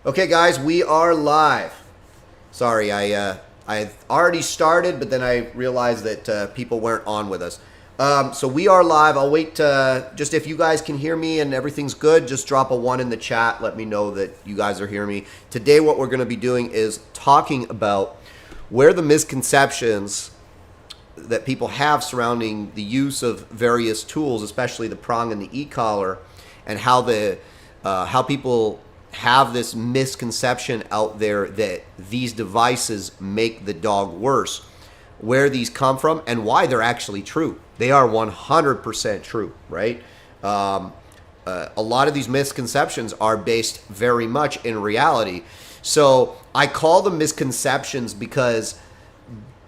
Okay, guys, we are live. Sorry, I already started, but then I realized that people weren't on with us. So we are live. I'll wait just if you guys can hear me and everything's good, just drop a 1 in the chat. Let me know that you guys are hearing me. Today, what we're going to be doing is talking about where the misconceptions that people have surrounding the use of various tools, especially the prong and the e-collar, and how people have this misconception out there that these devices make the dog worse, where these come from, and why they're actually true. They are 100% true, right? A lot of these misconceptions are based very much in reality. So I call them misconceptions because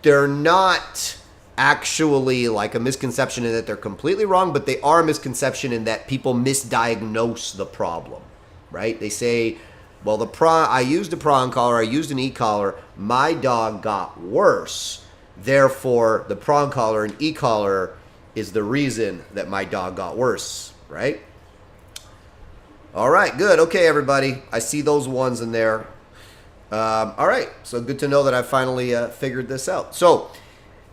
they're not actually like a misconception in that they're completely wrong, but they are a misconception in that people misdiagnose the problem. Right? They say, well, I used a prong collar, I used an e-collar, my dog got worse. Therefore, the prong collar and e-collar is the reason that my dog got worse, right? All right, good. Okay, everybody. I see those ones in there. All right, so good to know that I finally figured this out. So,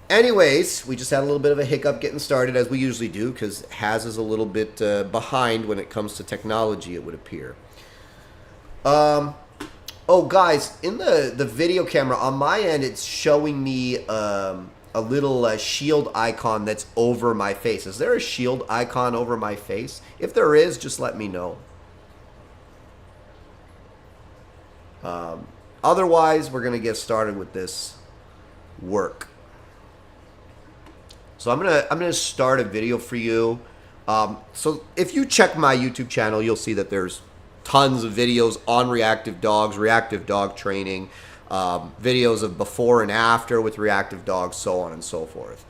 anyways, we just had a little bit of a hiccup getting started, as we usually do, because Haz is a little bit behind when it comes to technology, it would appear. Oh, guys, in the video camera, on my end, it's showing me a little shield icon that's over my face. Is there a shield icon over my face? If there is, just let me know. Otherwise, we're going to get started with this work. So I'm gonna start a video for you. So if you check my YouTube channel, you'll see that there's tons of videos on reactive dogs, reactive dog training, videos of before and after with reactive dogs, so on and so forth.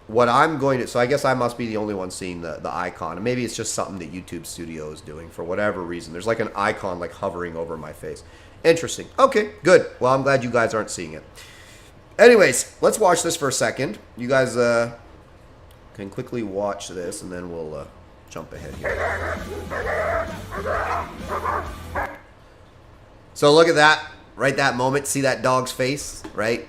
What I'm going to, so I guess I must be the only one seeing the icon. And maybe it's just something that YouTube Studio is doing for whatever reason. There's like an icon like hovering over my face. Interesting. Okay, good. Well, I'm glad you guys aren't seeing it. Anyways, let's watch this for a second. You guys can quickly watch this, and then we'll jump ahead here. So look at that, right? That moment. See that dog's face, right?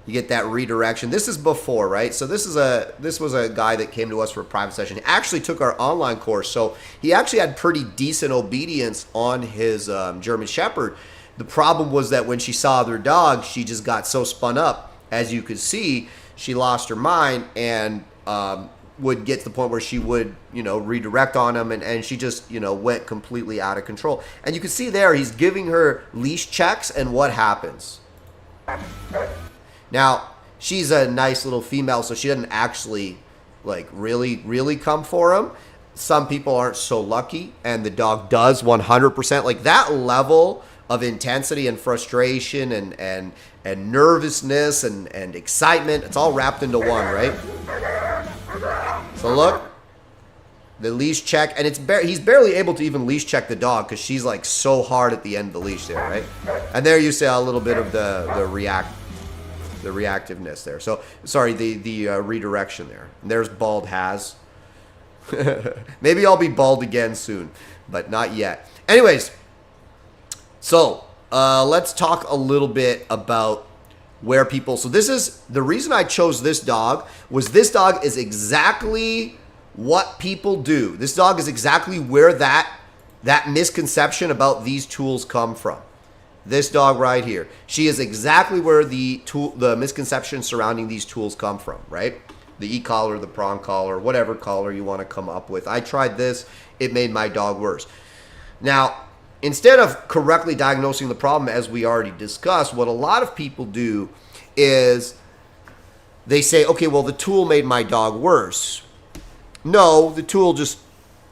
You get that redirection. This is before, right? So this was a guy that came to us for a private session. He actually took our online course, so he actually had pretty decent obedience on his German Shepherd. The problem was that when she saw their dog, she just got so spun up. As you could see, she lost her mind and would get to the point where she would, redirect on him, and she just, went completely out of control. And you can see there, he's giving her leash checks, and what happens? Now, she's a nice little female, so she doesn't actually, really come for him. Some people aren't so lucky, and the dog does 100%. Like, that level of intensity and frustration and nervousness and excitement, it's all wrapped into one, right? So look, the leash check, and he's barely able to even leash check the dog because she's like so hard at the end of the leash there, right? And there you see a little bit of the reactiveness there. So sorry, the redirection there. And there's bald Haz. Maybe I'll be bald again soon, but not yet. Anyways. So, let's talk a little bit about where people... So this is... The reason I chose this dog was this dog is exactly what people do. This dog is exactly where that misconception about these tools come from. This dog right here. She is exactly where the misconception surrounding these tools come from, right? The e-collar, the prong collar, whatever collar you want to come up with. I tried this. It made my dog worse. Now... Instead of correctly diagnosing the problem, as we already discussed, what a lot of people do is they say, okay, well, the tool made my dog worse. No, the tool just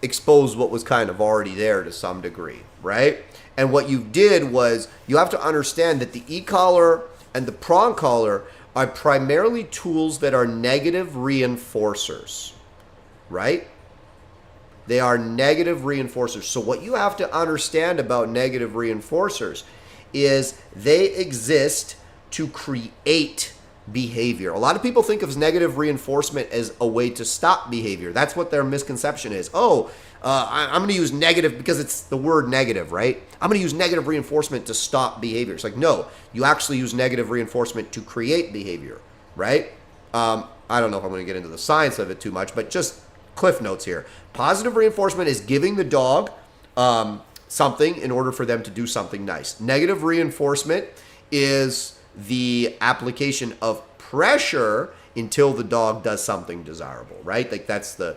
exposed what was kind of already there to some degree, right? And what you did was you have to understand that the e-collar and the prong collar are primarily tools that are negative reinforcers, right? They are negative reinforcers. So what you have to understand about negative reinforcers is they exist to create behavior. A lot of people think of negative reinforcement as a way to stop behavior. That's what their misconception is. Oh, I'm going to use negative because it's the word negative, right? I'm going to use negative reinforcement to stop behavior. It's like, no, you actually use negative reinforcement to create behavior, right? I don't know if I'm going to get into the science of it too much, but just cliff notes here. Positive reinforcement is giving the dog something in order for them to do something nice. Negative reinforcement is the application of pressure until the dog does something desirable, right? Like that's the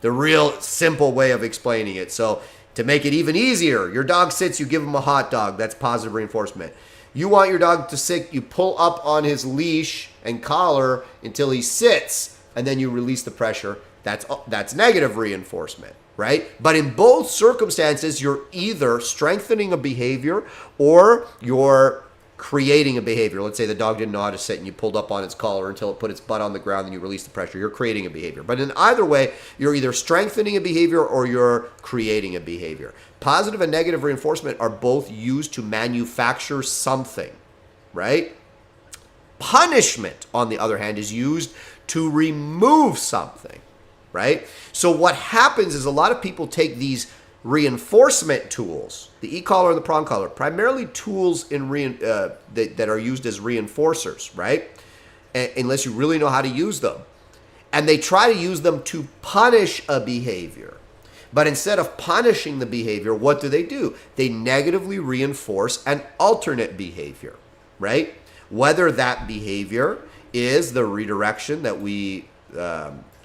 real simple way of explaining it. So to make it even easier, your dog sits, you give him a hot dog. That's positive reinforcement. You want your dog to sit, you pull up on his leash and collar until he sits, and then you release the pressure. That's negative reinforcement, right? But in both circumstances, you're either strengthening a behavior or you're creating a behavior. Let's say the dog didn't know how to sit and you pulled up on its collar until it put its butt on the ground and you release the pressure. You're creating a behavior. But in either way, you're either strengthening a behavior or you're creating a behavior. Positive and negative reinforcement are both used to manufacture something, right? Punishment, on the other hand, is used to remove something, right? So what happens is a lot of people take these reinforcement tools, the E-collar and the prong collar, primarily tools in that are used as reinforcers, right? Unless you really know how to use them. And they try to use them to punish a behavior. But instead of punishing the behavior, what do? They negatively reinforce an alternate behavior, right? Whether that behavior is the redirection that we...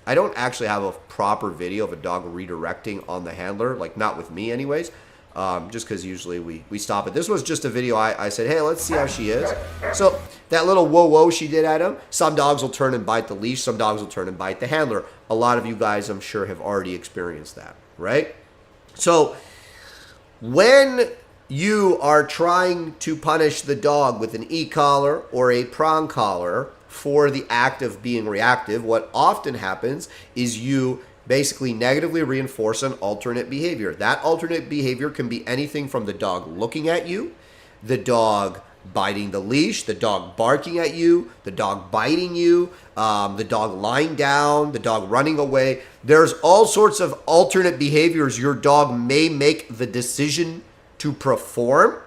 I don't actually have a proper video of a dog redirecting on the handler, like not with me anyways, just because usually we stop it. This was just a video I said, hey, let's see how she is. So that little whoa she did at him, some dogs will turn and bite the leash, some dogs will turn and bite the handler. A lot of you guys, I'm sure, have already experienced that, right? So when you are trying to punish the dog with an E-collar or a prong collar for the act of being reactive, what often happens is you basically negatively reinforce an alternate behavior. That alternate behavior can be anything from the dog looking at you, the dog biting the leash, the dog barking at you, the dog biting you, the dog lying down, the dog running away. There's all sorts of alternate behaviors your dog may make the decision to perform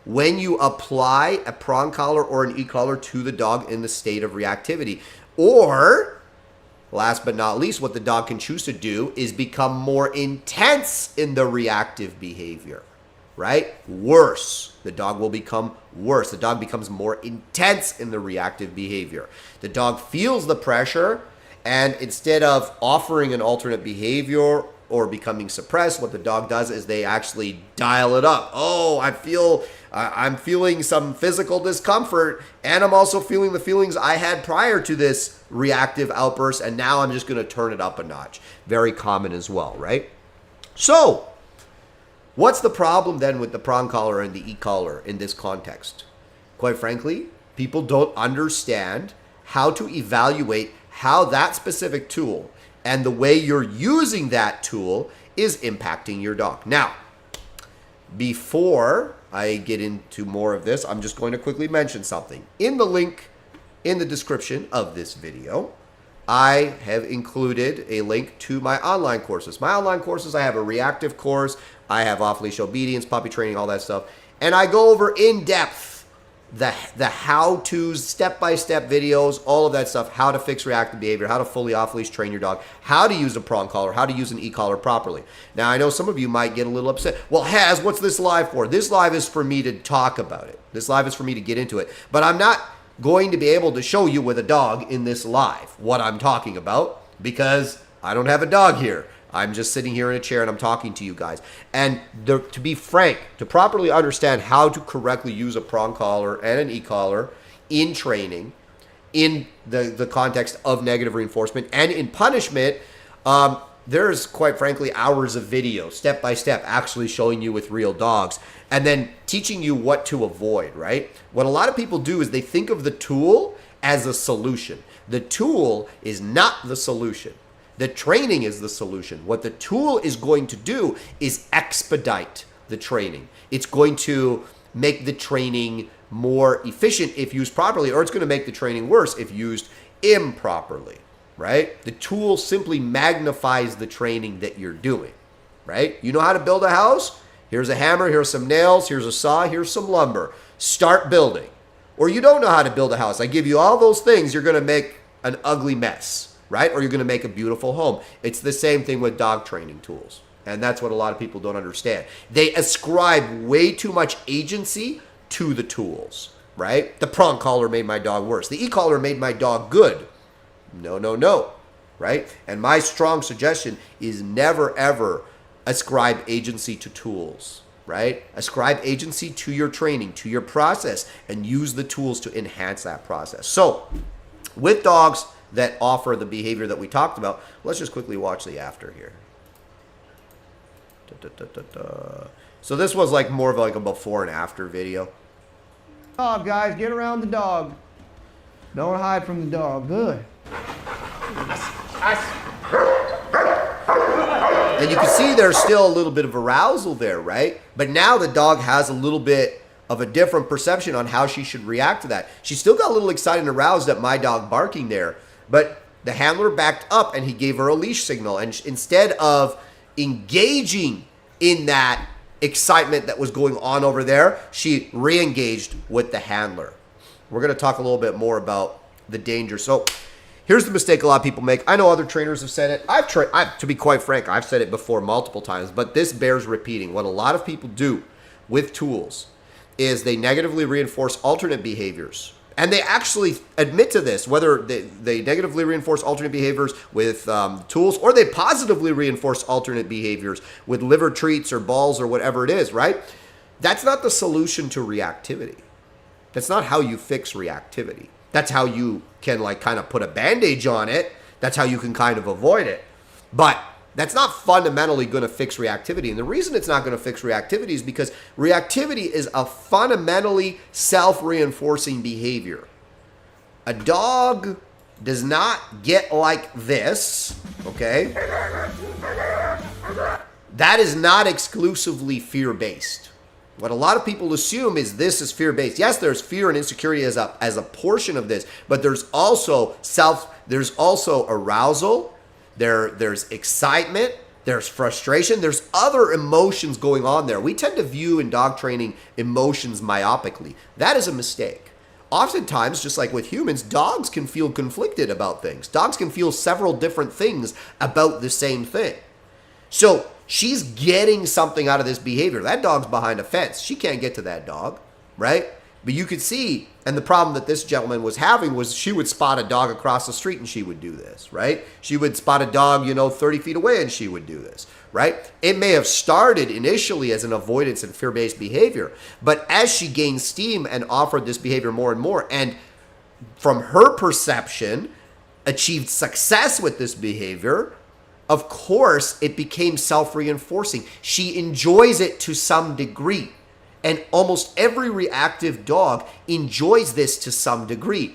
when you apply a prong collar or an E-collar to the dog in the state of reactivity. Or, last but not least, what the dog can choose to do is become more intense in the reactive behavior, right? Worse. The dog will become worse. The dog becomes more intense in the reactive behavior. The dog feels the pressure, and instead of offering an alternate behavior or becoming suppressed, what the dog does is they actually dial it up. Oh, I'm feeling some physical discomfort, and I'm also feeling the feelings I had prior to this reactive outburst, and now I'm just going to turn it up a notch. Very common as well, right? So, what's the problem then with the prong collar and the E-collar in this context? Quite frankly, people don't understand how to evaluate how that specific tool and the way you're using that tool is impacting your dog. Now, before I get into more of this, I'm just going to quickly mention something. In the link in the description of this video, I have included a link to my online courses. My online courses, I have a reactive course, I have off-leash obedience, puppy training, all that stuff. And I go over in depth the how-tos, step-by-step videos, all of that stuff, how to fix reactive behavior, how to fully off-leash train your dog, how to use a prong collar, how to use an E-collar properly. Now, I know some of you might get a little upset. Well, Haz, what's this live for? This live is for me to talk about it. This live is for me to get into it. But I'm not going to be able to show you with a dog in this live what I'm talking about because I don't have a dog here. I'm just sitting here in a chair and I'm talking to you guys. And to be frank, to properly understand how to correctly use a prong collar and an E-collar in training, in the context of negative reinforcement and in punishment, there's quite frankly hours of video, step by step, actually showing you with real dogs and then teaching you what to avoid, right? What a lot of people do is they think of the tool as a solution. The tool is not the solution. The training is the solution. What the tool is going to do is expedite the training. It's going to make the training more efficient if used properly, or it's going to make the training worse if used improperly, right? The tool simply magnifies the training that you're doing, right? You know how to build a house? Here's a hammer, here's some nails, here's a saw, here's some lumber. Start building. Or you don't know how to build a house. I give you all those things, you're going to make an ugly mess, right? Or you're going to make a beautiful home. It's the same thing with dog training tools. And that's what a lot of people don't understand. They ascribe way too much agency to the tools, right? The Prong Collar made my dog worse. The E-Collar made my dog good. No, no, no, right? And my strong suggestion is never, ever ascribe agency to tools, right? Ascribe agency to your training, to your process, and use the tools to enhance that process. So with dogs that offer the behavior that we talked about, let's just quickly watch the after here. So this was like more of like a before and after video. Dog, guys, get around the dog. Don't hide from the dog. Good. And you can see there's still a little bit of arousal there, right? But now the dog has a little bit of a different perception on how she should react to that. She still got a little excited and aroused at my dog barking there, but the handler backed up and he gave her a leash signal. And instead of engaging in that excitement that was going on over there, she re-engaged with the handler. We're going to talk a little bit more about the danger. So here's the mistake a lot of people make. I know other trainers have said it. To be quite frank, I've said it before multiple times, but this bears repeating. What a lot of people do with tools is they negatively reinforce alternate behaviors. And they actually admit to this, whether they negatively reinforce alternate behaviors with tools, or they positively reinforce alternate behaviors with liver treats or balls or whatever it is, right? That's not the solution to reactivity. That's not how you fix reactivity. That's how you can like kind of put a bandage on it. That's how you can kind of avoid it. But that's not fundamentally going to fix reactivity. And the reason it's not going to fix reactivity is because reactivity is a fundamentally self-reinforcing behavior. A dog does not get like this, okay? That is not exclusively fear-based. What a lot of people assume is this is fear-based. Yes, there's fear and insecurity as a portion of this, but there's also arousal. There's excitement, there's frustration, there's other emotions going on there. We tend to view in dog training emotions myopically. That is a mistake. Oftentimes, just like with humans, dogs can feel conflicted about things. Dogs can feel several different things about the same thing. So she's getting something out of this behavior. That dog's behind a fence. She can't get to that dog, right? But you could see, and the problem that this gentleman was having was she would spot a dog across the street and she would do this, right? She would spot a dog, 30 feet away and she would do this, right? It may have started initially as an avoidance and fear-based behavior, but as she gained steam and offered this behavior more and more, and from her perception, achieved success with this behavior, of course, it became self-reinforcing. She enjoys it to some degree. And almost every reactive dog enjoys this to some degree.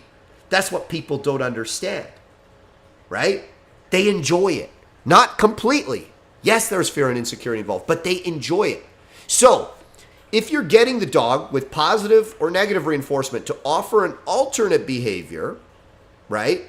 That's what people don't understand, right? They enjoy it. Not completely. Yes, there's fear and insecurity involved, but they enjoy it. So, if you're getting the dog with positive or negative reinforcement to offer an alternate behavior, right?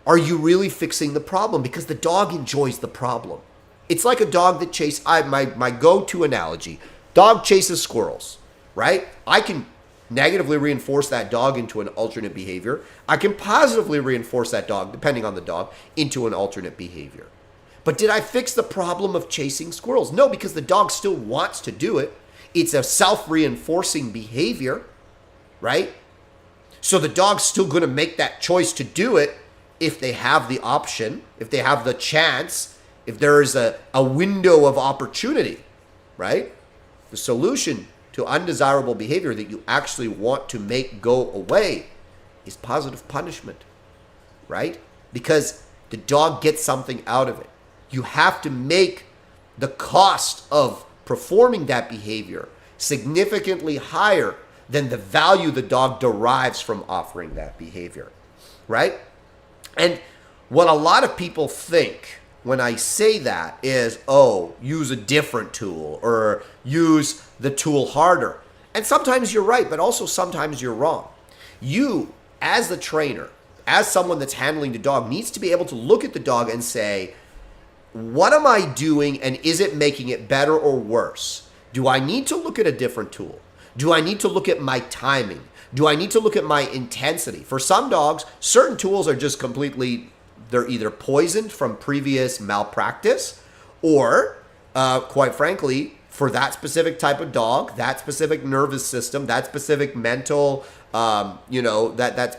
Are you really fixing the problem? Because the dog enjoys the problem. It's like a dog that chases, my go-to analogy, dog chases squirrels, right? I can negatively reinforce that dog into an alternate behavior. I can positively reinforce that dog, depending on the dog, into an alternate behavior. But did I fix the problem of chasing squirrels? No, because the dog still wants to do it. It's a self-reinforcing behavior, right? So the dog's still going to make that choice to do it if they have the option, if they have the chance, if there is a window of opportunity, right? The solution to undesirable behavior that you actually want to make go away is positive punishment, right? Because the dog gets something out of it. You have to make the cost of performing that behavior significantly higher than the value the dog derives from offering that behavior, right? And what a lot of people think when I say that is, oh, use a different tool or use the tool harder. And sometimes you're right, but also sometimes you're wrong. You, as the trainer, as someone that's handling the dog, needs to be able to look at the dog and say, what am I doing and is it making it better or worse? Do I need to look at a different tool? Do I need to look at my timing? Do I need to look at my intensity? For some dogs, certain tools are just completely, they're either poisoned from previous malpractice or, quite frankly, for that specific type of dog, that specific nervous system, that specific mental, that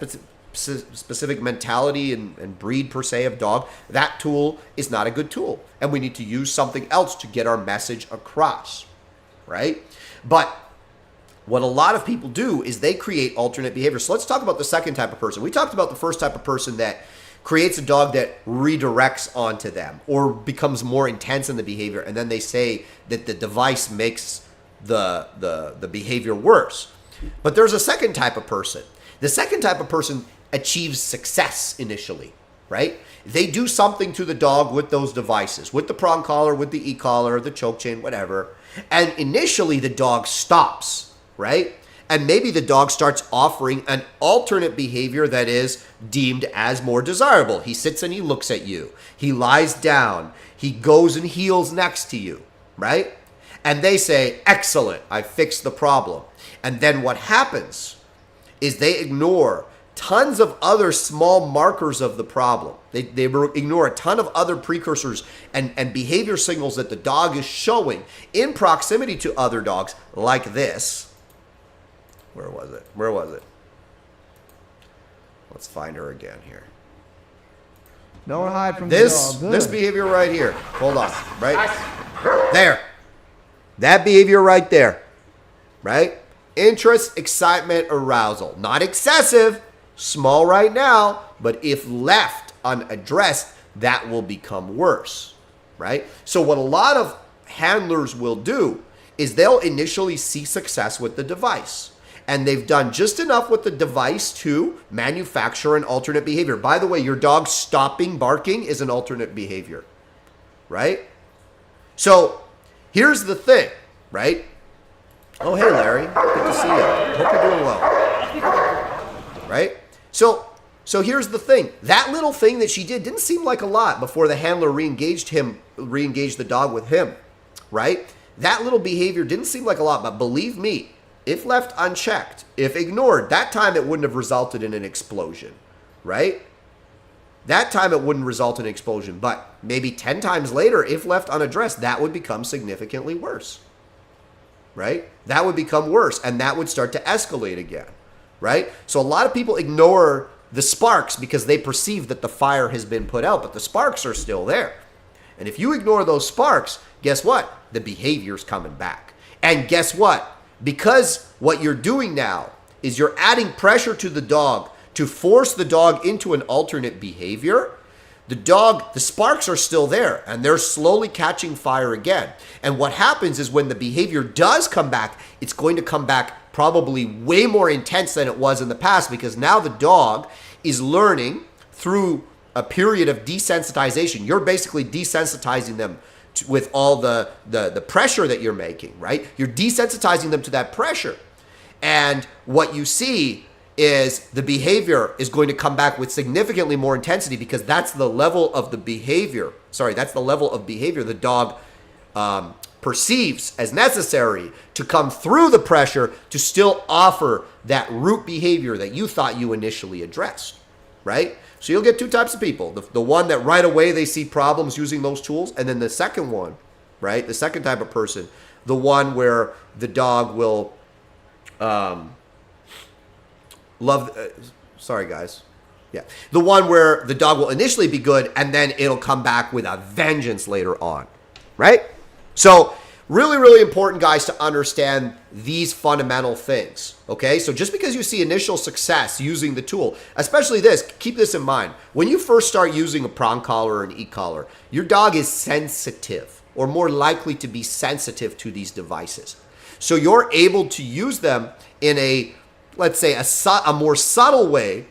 specific mentality and breed per se of dog, that tool is not a good tool. And we need to use something else to get our message across, right? But what a lot of people do is they create alternate behavior. So let's talk about the second type of person. We talked about the first type of person that creates a dog that redirects onto them or becomes more intense in the behavior, and then they say that the device makes the behavior worse. But there's a second type of person. The second type of person achieves success initially, right? They do something to the dog with those devices, with the prong collar, with the e-collar, the choke chain, whatever, and initially the dog stops, right? And maybe the dog starts offering an alternate behavior that is deemed as more desirable. He sits and he looks at you. He lies down. He goes and heels next to you, right? And they say, excellent, I fixed the problem. And then what happens is they ignore tons of other small markers of the problem. They ignore a ton of other precursors and behavior signals that the dog is showing in proximity to other dogs like this. Where was it? Let's find her again here. Don't hide from This, the dog. this behavior right here. Hold on. Right? There. That behavior right there. Right? Interest, excitement, arousal. Not excessive. Small right now. But if left unaddressed, that will become worse. Right? So what a lot of handlers will do is they'll initially see success with the device. And they've done just enough with the device to manufacture an alternate behavior. By the way, your dog stopping barking is an alternate behavior, right? So here's the thing, right? Oh, hey, Larry. Good to see you. Hope you're doing well. Right? So here's the thing. That little thing that she did didn't seem like a lot before the handler re-engaged the dog with him, right? That little behavior didn't seem like a lot, but believe me, if left unchecked, if ignored, that time it wouldn't have resulted in an explosion, right? That time it wouldn't result in an explosion, but maybe 10 times later, if left unaddressed, that would become significantly worse, right? That would become worse, and that would start to escalate again, right? So a lot of people ignore the sparks because they perceive that the fire has been put out, but the sparks are still there. And if you ignore those sparks, guess what? The behavior's coming back. And guess what? Because what you're doing now is you're adding pressure to the dog to force the dog into an alternate behavior, the sparks are still there and they're slowly catching fire again. And what happens is when the behavior does come back, it's going to come back probably way more intense than it was in the past because now the dog is learning through a period of desensitization. You're basically desensitizing them with all the pressure that you're making, right? You're desensitizing them to that pressure. And what you see is the behavior is going to come back with significantly more intensity because that's the level of the behavior. That's the level of behavior the dog perceives as necessary to come through the pressure to still offer that root behavior that you thought you initially addressed, right? So you'll get two types of people. The one that right away they see problems using those tools, and then the second one, right? The second type of person, the one where the dog will sorry guys. Yeah. The one where the dog will initially be good and then it'll come back with a vengeance later on, right? So really, really important, guys, to understand these fundamental things, okay? So just because you see initial success using the tool, especially this, keep this in mind. When you first start using a prong collar or an e-collar, your dog is sensitive or more likely to be sensitive to these devices. So you're able to use them in a, let's say, a more subtle way,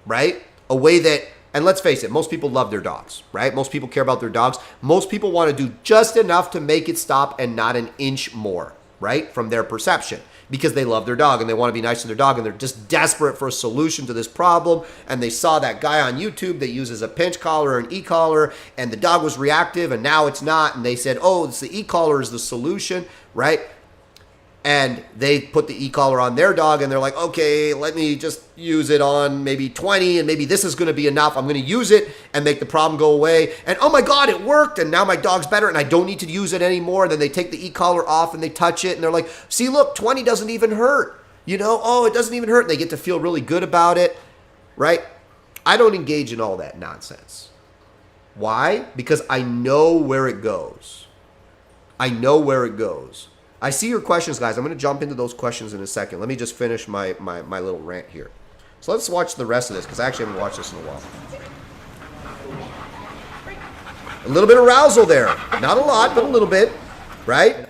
right? A way that, and let's face it, most people love their dogs, right? Most people care about their dogs. Most people want to do just enough to make it stop and not an inch more, right? From their perception. because they love their dog and they want to be nice to their dog and they're just desperate for a solution to this problem. And they saw that guy on YouTube that uses a pinch collar or an e-collar, and the dog was reactive and now it's not. And they said, oh, it's the e-collar is the solution, right? And they put the e-collar on their dog and they're like, okay, let me just use it on maybe 20 and maybe this is going to be enough. I'm going to use it and make the problem go away. And oh my God, it worked. And now my dog's better and I don't need to use it anymore. And then they take the e-collar off and they touch it and they're like, see, look, 20 doesn't even hurt. You know, oh, it doesn't even hurt. And they get to feel really good about it, right? I don't engage in all that nonsense. Why? Because I know where it goes. I know where it goes. I see your questions, guys. I'm going to jump into those questions in a second. Let me just finish my little rant here. So let's watch the rest of this because I actually haven't watched this in a while. A little bit of arousal there. Not a lot, but a little bit, right?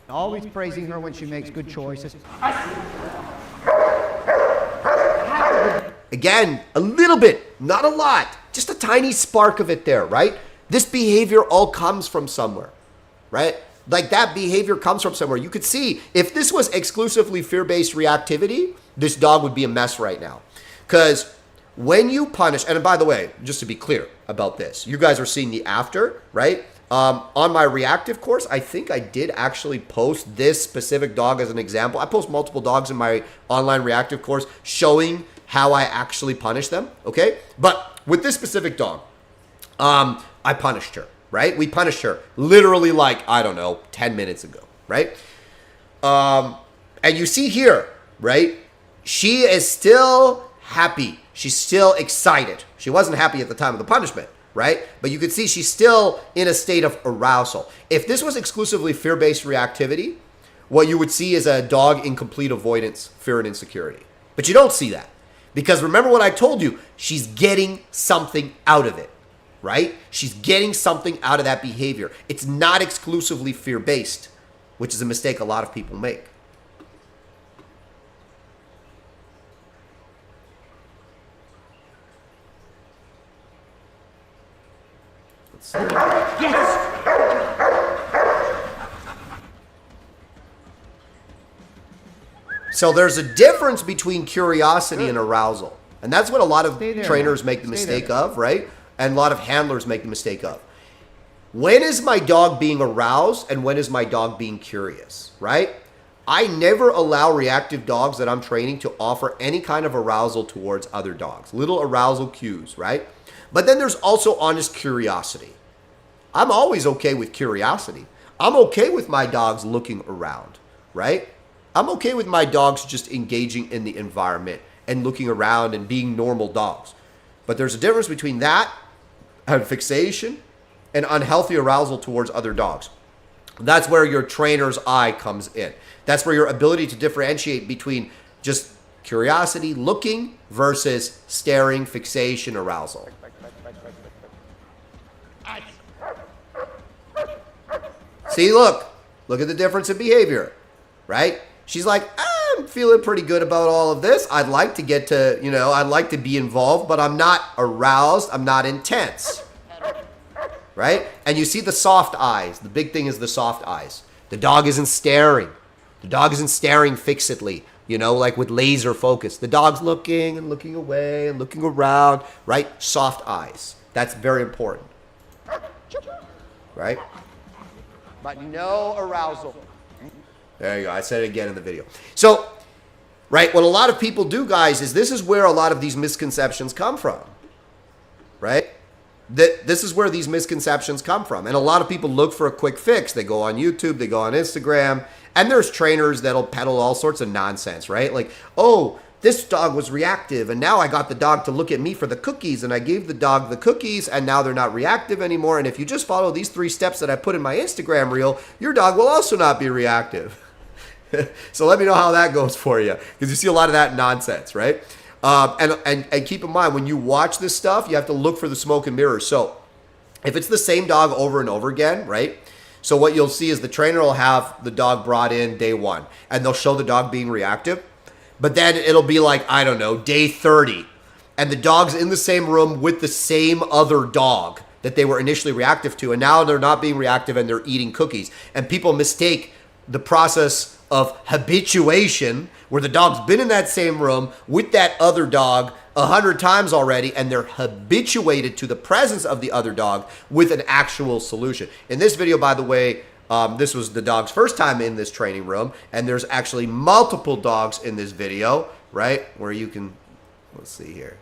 Always praising her when she makes good choices. Again, a little bit, not a lot. Just a tiny spark of it there, right? This behavior all comes from somewhere, right? Like that behavior comes from somewhere. You could see if this was exclusively fear-based reactivity, this dog would be a mess right now. Because when you punish, and by the way, just to be clear about this, you guys are seeing the after, right? On my reactive course, I think I did actually post this specific dog as an example. I post multiple dogs in my online reactive course showing how I actually punish them, okay? But with this specific dog, I punished her. Right? We punished her literally like, I don't know, 10 minutes ago, right? And you see here, right? She is still happy. She's still excited. She wasn't happy at the time of the punishment, right? But you could see she's still in a state of arousal. If this was exclusively fear-based reactivity, what you would see is a dog in complete avoidance, fear and insecurity. But you don't see that because remember what I told you, she's getting something out of it. Right? She's getting something out of that behavior. It's not exclusively fear-based, which is a mistake a lot of people make. Let's see. Yes! So there's a difference between curiosity and arousal. And that's what a lot of trainers make the mistake of, right? And a lot of handlers make the mistake of. When is my dog being aroused and when is my dog being curious, right? I never allow reactive dogs that I'm training to offer any kind of arousal towards other dogs. Little arousal cues, right? But then there's also honest curiosity. I'm always okay with curiosity. I'm okay with my dogs looking around, right? I'm okay with my dogs just engaging in the environment and looking around and being normal dogs. But there's a difference between that and fixation and unhealthy arousal towards other dogs. That's where your trainer's eye comes in. That's where your ability to differentiate between just curiosity, looking, versus staring, fixation, arousal. See, look at the difference in behavior, right? She's like, I'm feeling pretty good about all of this. I'd like to get to, I'd like to be involved, but I'm not aroused. I'm not intense, right? And you see the soft eyes. The big thing is the soft eyes. The dog isn't staring. The dog isn't staring fixedly, like with laser focus. The dog's looking and looking away and looking around, right? Soft eyes. That's very important, right? But no arousal. There you go. I said it again in the video. So, right, what a lot of people do, guys, is this is where a lot of these misconceptions come from, right? This is where these misconceptions come from. And a lot of people look for a quick fix. They go on YouTube, they go on Instagram, and there's trainers that'll peddle all sorts of nonsense, right? Like, oh, this dog was reactive, and now I got the dog to look at me for the cookies, and I gave the dog the cookies, and now they're not reactive anymore. And if you just follow these 3 steps that I put in my Instagram reel, your dog will also not be reactive. So let me know how that goes for you, because you see a lot of that nonsense, right? And keep in mind, when you watch this stuff, you have to look for the smoke and mirrors. So if it's the same dog over and over again, right? So what you'll see is the trainer will have the dog brought in day 1, and they'll show the dog being reactive. But then it'll be like, I don't know, day 30, and the dog's in the same room with the same other dog that they were initially reactive to, and now they're not being reactive and they're eating cookies. And people mistake the process of habituation, where the dog's been in that same room with that other dog 100 times already, and they're habituated to the presence of the other dog with an actual solution. In this video, by the way, this was the dog's first time in this training room, and there's actually multiple dogs in this video, right? Where you can, let's see here.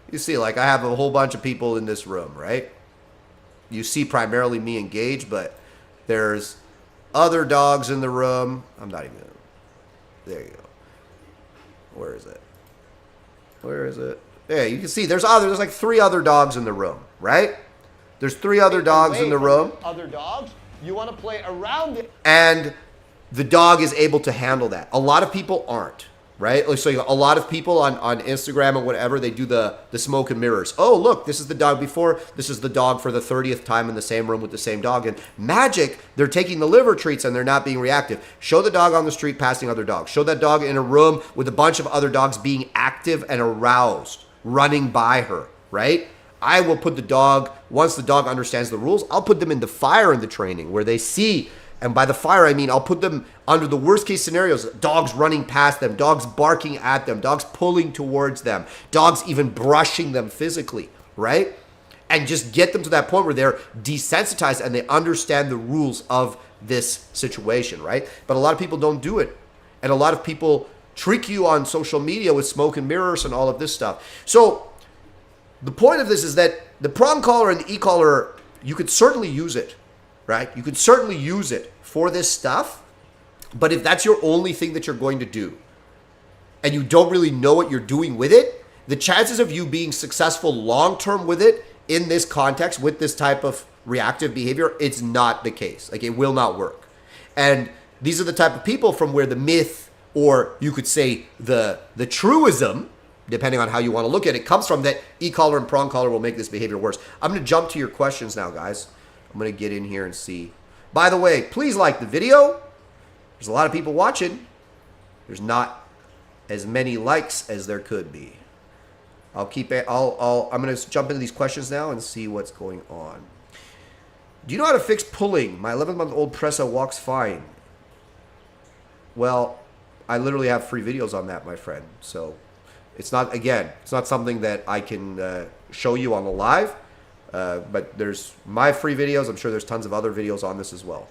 You see, like, I have a whole bunch of people in this room, right? You see primarily me engaged, but there's other dogs in the room. I'm not even, there you go. Where is it? Where is it? Yeah, you can see there's like 3 other dogs in the room, right? There's 3 other dogs in the room. Other dogs, you want to play around it. And the dog is able to handle that. A lot of people aren't, right? So a lot of people on Instagram or whatever, they do the smoke and mirrors. Oh, look, this is the dog before. This is the dog for the 30th time in the same room with the same dog. And magic, they're taking the liver treats and they're not being reactive. Show the dog on the street passing other dogs. Show that dog in a room with a bunch of other dogs being active and aroused, running by her, right? I will put the dog, once the dog understands the rules, I'll put them in the fire in the training where they see. And by the fire, I mean I'll put them under the worst case scenarios, dogs running past them, dogs barking at them, dogs pulling towards them, dogs even brushing them physically, right? And just get them to that point where they're desensitized and they understand the rules of this situation, right? But a lot of people don't do it. And a lot of people trick you on social media with smoke and mirrors and all of this stuff. So the point of this is that the prong collar and the e-collar, you could certainly use it. Right? You could certainly use it for this stuff, but if that's your only thing that you're going to do and you don't really know what you're doing with it, the chances of you being successful long-term with it in this context, with this type of reactive behavior, it's not the case. Like, it will not work. And these are the type of people from where the myth, or you could say the truism, depending on how you want to look at it, comes from, that e-collar and prong collar will make this behavior worse. I'm going to jump to your questions now, guys. I'm going to get in here and see. By the way, please like the video. There's a lot of people watching. There's not as many likes as there could be. I'm going to jump into these questions now and see what's going on. Do you know how to fix pulling? My 11-month-old Pressa walks fine. Well, I literally have free videos on that, my friend. So it's not, again, it's not something that I can show you on the live. But there's my free videos. I'm sure there's tons of other videos on this as well.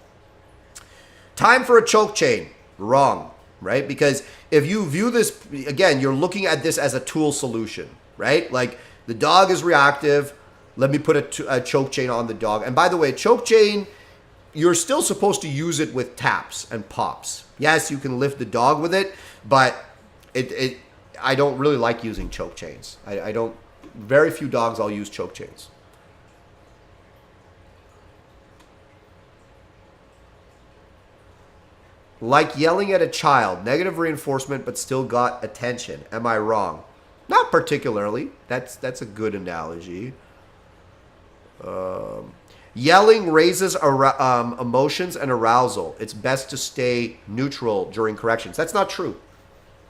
Time for a choke chain. Wrong, right? Because if you view this, again, you're looking at this as a tool solution, right? Like, the dog is reactive. Let me put a choke chain on the dog. And by the way, choke chain, you're still supposed to use it with taps and pops. Yes, you can lift the dog with it, but I don't really like using choke chains. I don't, very few dogs I'll use choke chains. Like yelling at a child, negative reinforcement, but still got attention. Am I wrong? Not particularly. That's a good analogy. Yelling raises emotions and arousal. It's best to stay neutral during corrections. That's not true.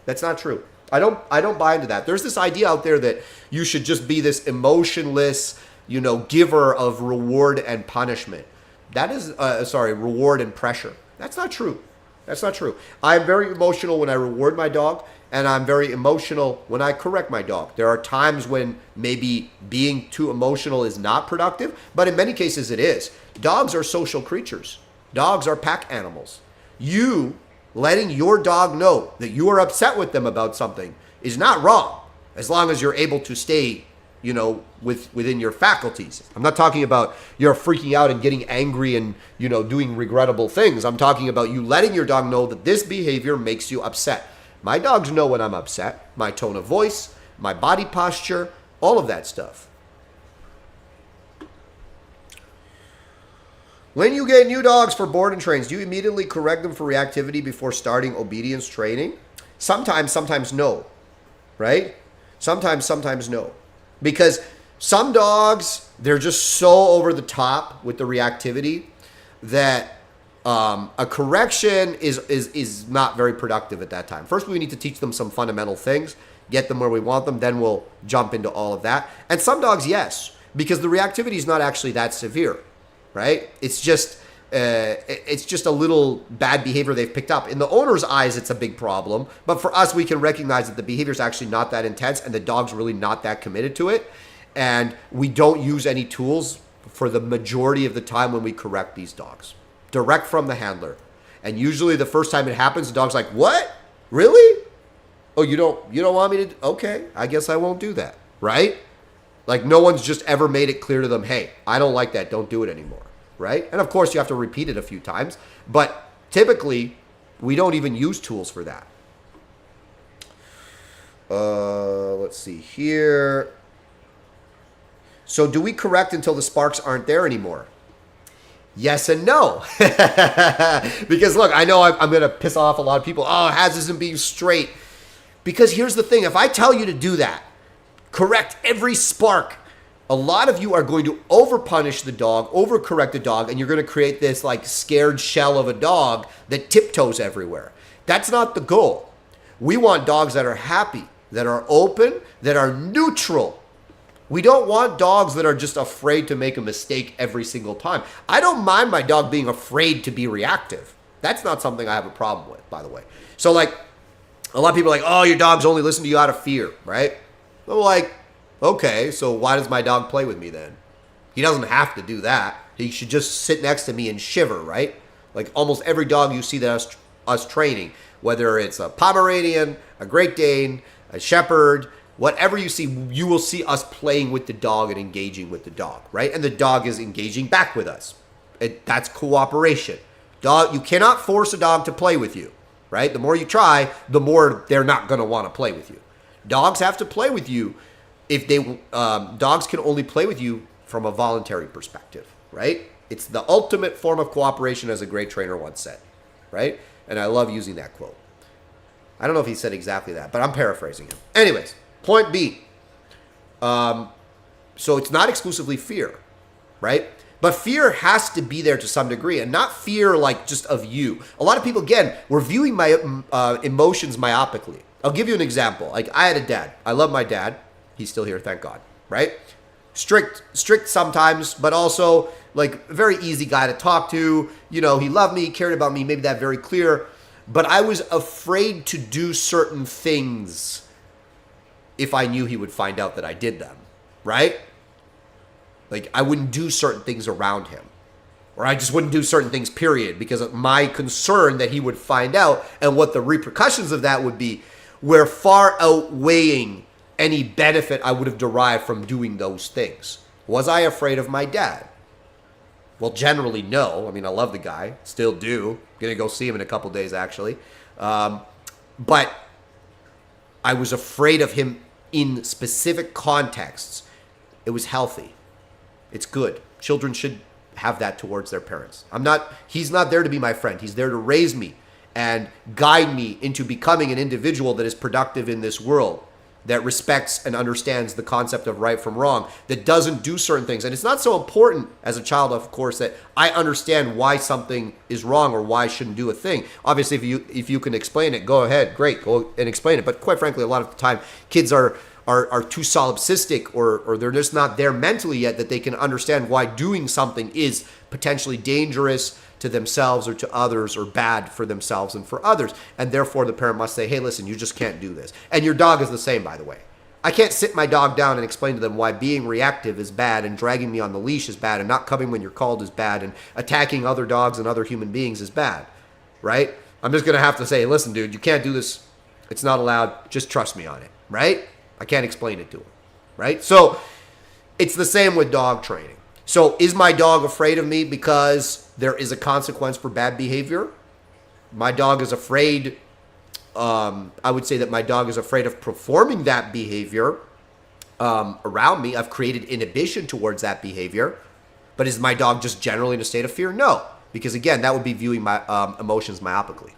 That's not true. I don't buy into that. There's this idea out there that you should just be this emotionless, giver of reward and punishment. That is, reward and pressure. That's not true. That's not true. I'm very emotional when I reward my dog, and I'm very emotional when I correct my dog. There are times when maybe being too emotional is not productive, but in many cases it is. Dogs are social creatures. Dogs are pack animals. You letting your dog know that you are upset with them about something is not wrong, as long as you're able to stay within your faculties. I'm not talking about you're freaking out and getting angry and, doing regrettable things. I'm talking about you letting your dog know that this behavior makes you upset. My dogs know when I'm upset, my tone of voice, my body posture, all of that stuff. When you get new dogs for board and trains, do you immediately correct them for reactivity before starting obedience training? Sometimes no, right? Sometimes no. Because some dogs, they're just so over the top with the reactivity that a correction is not very productive at that time. First, we need to teach them some fundamental things, get them where we want them, then we'll jump into all of that. And some dogs, yes, because the reactivity is not actually that severe, right? It's just It's just a little bad behavior they've picked up. In the owner's eyes, it's a big problem. But for us, we can recognize that the behavior is actually not that intense and the dog's really not that committed to it. And we don't use any tools for the majority of the time when we correct these dogs. Direct from the handler. And usually the first time it happens, the dog's like, what? Really? Oh, you don't want me to? Okay, I guess I won't do that. Right? Like no one's just ever made it clear to them, hey, I don't like that. Don't do it anymore. Right? And of course, you have to repeat it a few times. But typically, we don't even use tools for that. Let's see here. So do we correct until the sparks aren't there anymore? Yes and no. Because look, I know I'm going to piss off a lot of people. Oh, Haz isn't being straight. Because here's the thing. If I tell you to do that, correct every spark, a lot of you are going to over-punish the dog, over-correct the dog, and you're going to create this like scared shell of a dog that tiptoes everywhere. That's not the goal. We want dogs that are happy, that are open, that are neutral. We don't want dogs that are just afraid to make a mistake every single time. I don't mind my dog being afraid to be reactive. That's not something I have a problem with, by the way. So like, a lot of people are like, oh, your dogs only listen to you out of fear, right? I'm like, okay, so why does my dog play with me then? He doesn't have to do that. He should just sit next to me and shiver, right? Like almost every dog you see that us training, whether it's a Pomeranian, a Great Dane, a Shepherd, whatever you see, you will see us playing with the dog and engaging with the dog, right? And the dog is engaging back with us. That's cooperation. Dog, you cannot force a dog to play with you, right? The more you try, the more they're not going to want to play with you. Dogs have to play with you. If they dogs can only play with you from a voluntary perspective, right? It's the ultimate form of cooperation, as a great trainer once said, right? And I love using that quote. I don't know if he said exactly that, but I'm paraphrasing him. Anyways, point B. So it's not exclusively fear, right? But fear has to be there to some degree, and not fear like just of you. A lot of people, again, we're viewing my emotions myopically. I'll give you an example. Like I had a dad. I love my dad. He's still here, thank God, right? Strict sometimes, but also like a very easy guy to talk to. You know, he loved me, cared about me, made that very clear. But I was afraid to do certain things if I knew he would find out that I did them, right? Like I wouldn't do certain things around him. Or I just wouldn't do certain things, period, because of my concern that he would find out and what the repercussions of that would be were far outweighing any benefit I would have derived from doing those things. Was I afraid of my dad? Well, generally, no. I mean, I love the guy. Still do. Going to go see him in a couple days, actually. But I was afraid of him in specific contexts. It was healthy. It's good. Children should have that towards their parents. He's not there to be my friend. He's there to raise me and guide me into becoming an individual that is productive in this world, that respects and understands the concept of right from wrong, that doesn't do certain things. And it's not so important as a child, of course, that I understand why something is wrong or why I shouldn't do a thing. Obviously, if you can explain it, go ahead, great, go and explain it. But quite frankly, a lot of the time, kids are too solipsistic or they're just not there mentally yet that they can understand why doing something is potentially dangerous to themselves or to others, or bad for themselves and for others. And therefore the parent must say, hey, listen, you just can't do this. And your dog is the same, by the way. I can't sit my dog down and explain to them why being reactive is bad and dragging me on the leash is bad and not coming when you're called is bad and attacking other dogs and other human beings is bad, right? I'm just going to have to say, listen, dude, you can't do this. It's not allowed. Just trust me on it, right? I can't explain it to him, right? So it's the same with dog training. So is my dog afraid of me because there is a consequence for bad behavior? My dog is afraid. I would say that my dog is afraid of performing that behavior around me. I've created inhibition towards that behavior. But is my dog just generally in a state of fear? No. Because again, that would be viewing my emotions myopically.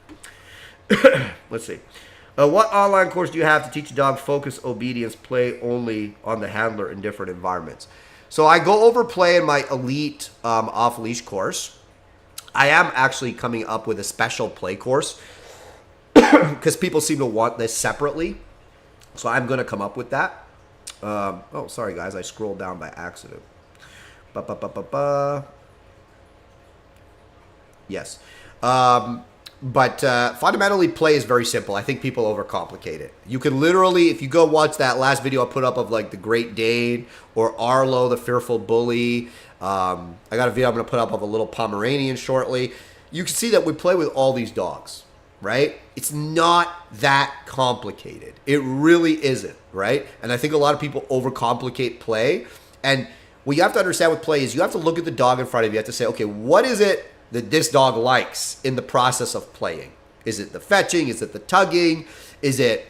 Let's see. What online course do you have to teach a dog focus, obedience, play only on the handler in different environments? So I go over play in my elite off-leash course. I am actually coming up with a special play course because people seem to want this separately. So I'm going to come up with that. Oh, sorry, guys. I scrolled down by accident. Yes. But fundamentally, play is very simple. I think people overcomplicate it. You can literally, if you go watch that last video I put up of like the Great Dane or Arlo, the Fearful Bully. I got a video I'm going to put up of a little Pomeranian shortly. You can see that we play with all these dogs, right? It's not that complicated. It really isn't, right? And I think a lot of people overcomplicate play. And what you have to understand with play is you have to look at the dog in front of you. You have to say, okay, what is it that this dog likes in the process of playing? Is it the fetching? Is it the tugging? Is it,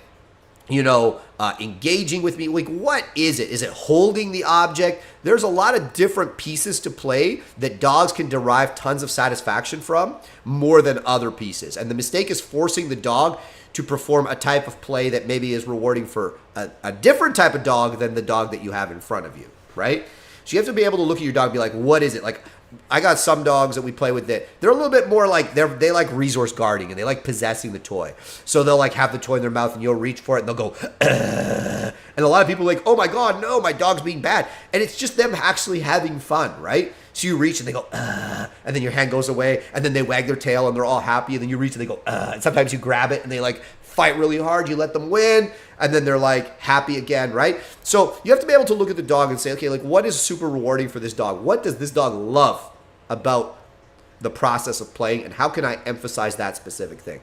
engaging with me? Like, what is it? Is it holding the object? There's a lot of different pieces to play that dogs can derive tons of satisfaction from more than other pieces. And the mistake is forcing the dog to perform a type of play that maybe is rewarding for a different type of dog than the dog that you have in front of you, right? So you have to be able to look at your dog and be like, what is it? Like, I got some dogs that we play with that they're a little bit more like they like resource guarding and they like possessing the toy. So they'll like have the toy in their mouth and you'll reach for it and they'll go, and a lot of people are like, oh my God, no, my dog's being bad. And it's just them actually having fun, right? So you reach and they go, and then your hand goes away and then they wag their tail and they're all happy. And then you reach and they go, and sometimes you grab it and they like fight really hard. You let them win and then they're like happy again, right? So you have to be able to look at the dog and say, okay, like what is super rewarding for this dog? What does this dog love about the process of playing and how can I emphasize that specific thing?